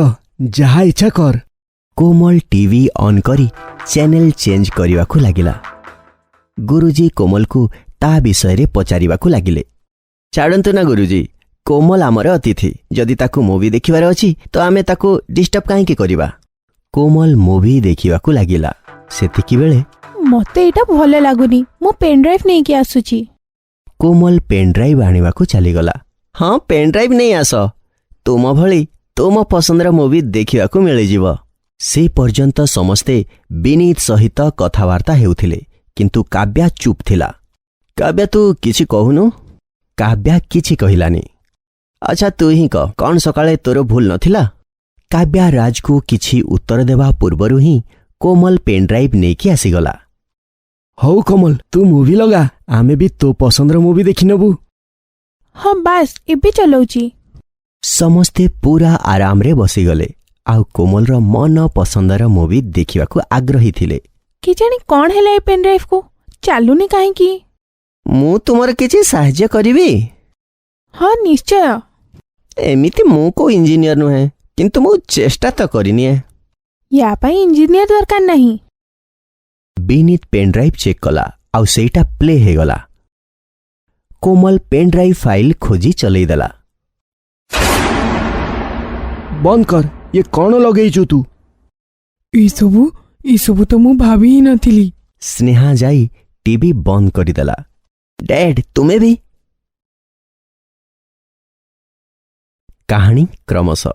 ଯାହା ଇଚ୍ଛା କର। କୋମଲ ଟିଭି ଅନ୍ କରି ଚ୍ୟାନେଲ ଚେଞ୍ଜ କରିବାକୁ ଲାଗିଲା। ଗୁରୁଜୀ କୋମଲକୁ ତା ବିଷୟରେ ପଚାରିବାକୁ ଲାଗିଲେ। ଛାଡ଼ନ୍ତୁ ନା ଗୁରୁଜୀ, କୋମଲ ଆମର ଅତିଥି। ଯଦି ତାକୁ ମୁଭି ଦେଖିବାର ଅଛି ତ ଆମେ ତାକୁ ଡିଷ୍ଟର୍ବ କାହିଁକି କରିବା? କୋମଲ ମୁଭି ଦେଖିବାକୁ ଲାଗିଲା। ସେତିକିବେଳେ ମତେ ଏଇଟା ଭଲ ଲାଗୁନି। ମୁଁ ପେନ୍ଡ୍ରାଇଭ୍ ନେଇକି ଆସୁଛି। କୋମଲ ପେନ୍ଡ୍ରାଇଭ୍ ଆଣିବାକୁ ଚାଲିଗଲା। ହଁ, ପେନ୍ଡ୍ରାଇଭ୍ ନେଇ ଆସ। ତୁମ ଭଳି ତୁମ ପସନ୍ଦର ମୁଭି ଦେଖିବାକୁ ମିଳିଯିବ। ସେ ପର୍ଯ୍ୟନ୍ତ ସମସ୍ତେ ବିନୀତ ସହିତ କଥାବାର୍ତ୍ତା ହେଉଥିଲେ, କିନ୍ତୁ କାବ୍ୟା ଚୁପ୍ ଥିଲା। କାବ୍ୟା, ତୁ କିଛି କହୁନୁ? କାବ୍ୟା କିଛି କହିଲାନି। ଆଚ୍ଛା, ତୁ ହିଁ କହ, କ'ଣ ସକାଳେ ତୋର ଭୁଲ ନଥିଲା? କାବ୍ୟା ରାଜକୁ କିଛି ଉତ୍ତର ଦେବା ପୂର୍ବରୁ ହିଁ କୋମଲ ପେନ୍ଡ୍ରାଇଭ୍ ନେଇକି ଆସିଗଲା। ହଉ କୋମଲ, ତୁ ମୁଭି ଲଗା, ଆମେ ବି ତୋ ପସନ୍ଦର ମୁଭି ଦେଖିନେବୁ। ହଁ ବାସ୍ ଏବେ ଚଲାଉଛି। ସମସ୍ତେ ପୂରା ଆରାମରେ ବସିଗଲେ ଆଉ କୋମଲର ମନ ପସନ୍ଦର ମୁଭି ଦେଖିବାକୁ ଆଗ୍ରହୀ ଥିଲେ। କେଜାଣି କ'ଣ ହେଲା ଏ ପେନ୍ଡ୍ରାଇଭ୍କୁ ଚାଲୁନି କାହିଁକି? ମୁଁ ତୁମର କିଛି ସାହାଯ୍ୟ କରିବି? ହଁ ନିଶ୍ଚୟ। ଏମିତି ମୁଁ କୋଉ ଇଞ୍ଜିନିୟର ନୁହେଁ, କିନ୍ତୁ ମୁଁ ଚେଷ୍ଟା ତ କରିନିଏ। ୟା ପାଇଁ ଇଞ୍ଜିନିୟର ଦରକାର ନାହିଁ। ବିନିତ ପେନ୍ଡ୍ରାଇଭ୍ ଚେକ୍ କଲା ଆଉ ସେଇଟା ପ୍ଲେ ହେଇଗଲା। କୋମଲ ପେନ୍ଡ୍ରାଇଭ୍ ଫାଇଲ୍ ଖୋଜି ଚଲେଇଦେଲା। ବନ୍ଦ କର, ଇଏ କ'ଣ ଲଗେଇଛୁ ତୁ? ଏସବୁ ତ ମୁଁ ଭାବି ହିଁ ନଥିଲି। ସ୍ନେହା ଯାଇ ଟିଭି ବନ୍ଦ କରିଦେଲା। ଡ୍ୟାଡ୍ ତୁମେ ବି? କାହାଣୀ କ୍ରମଶଃ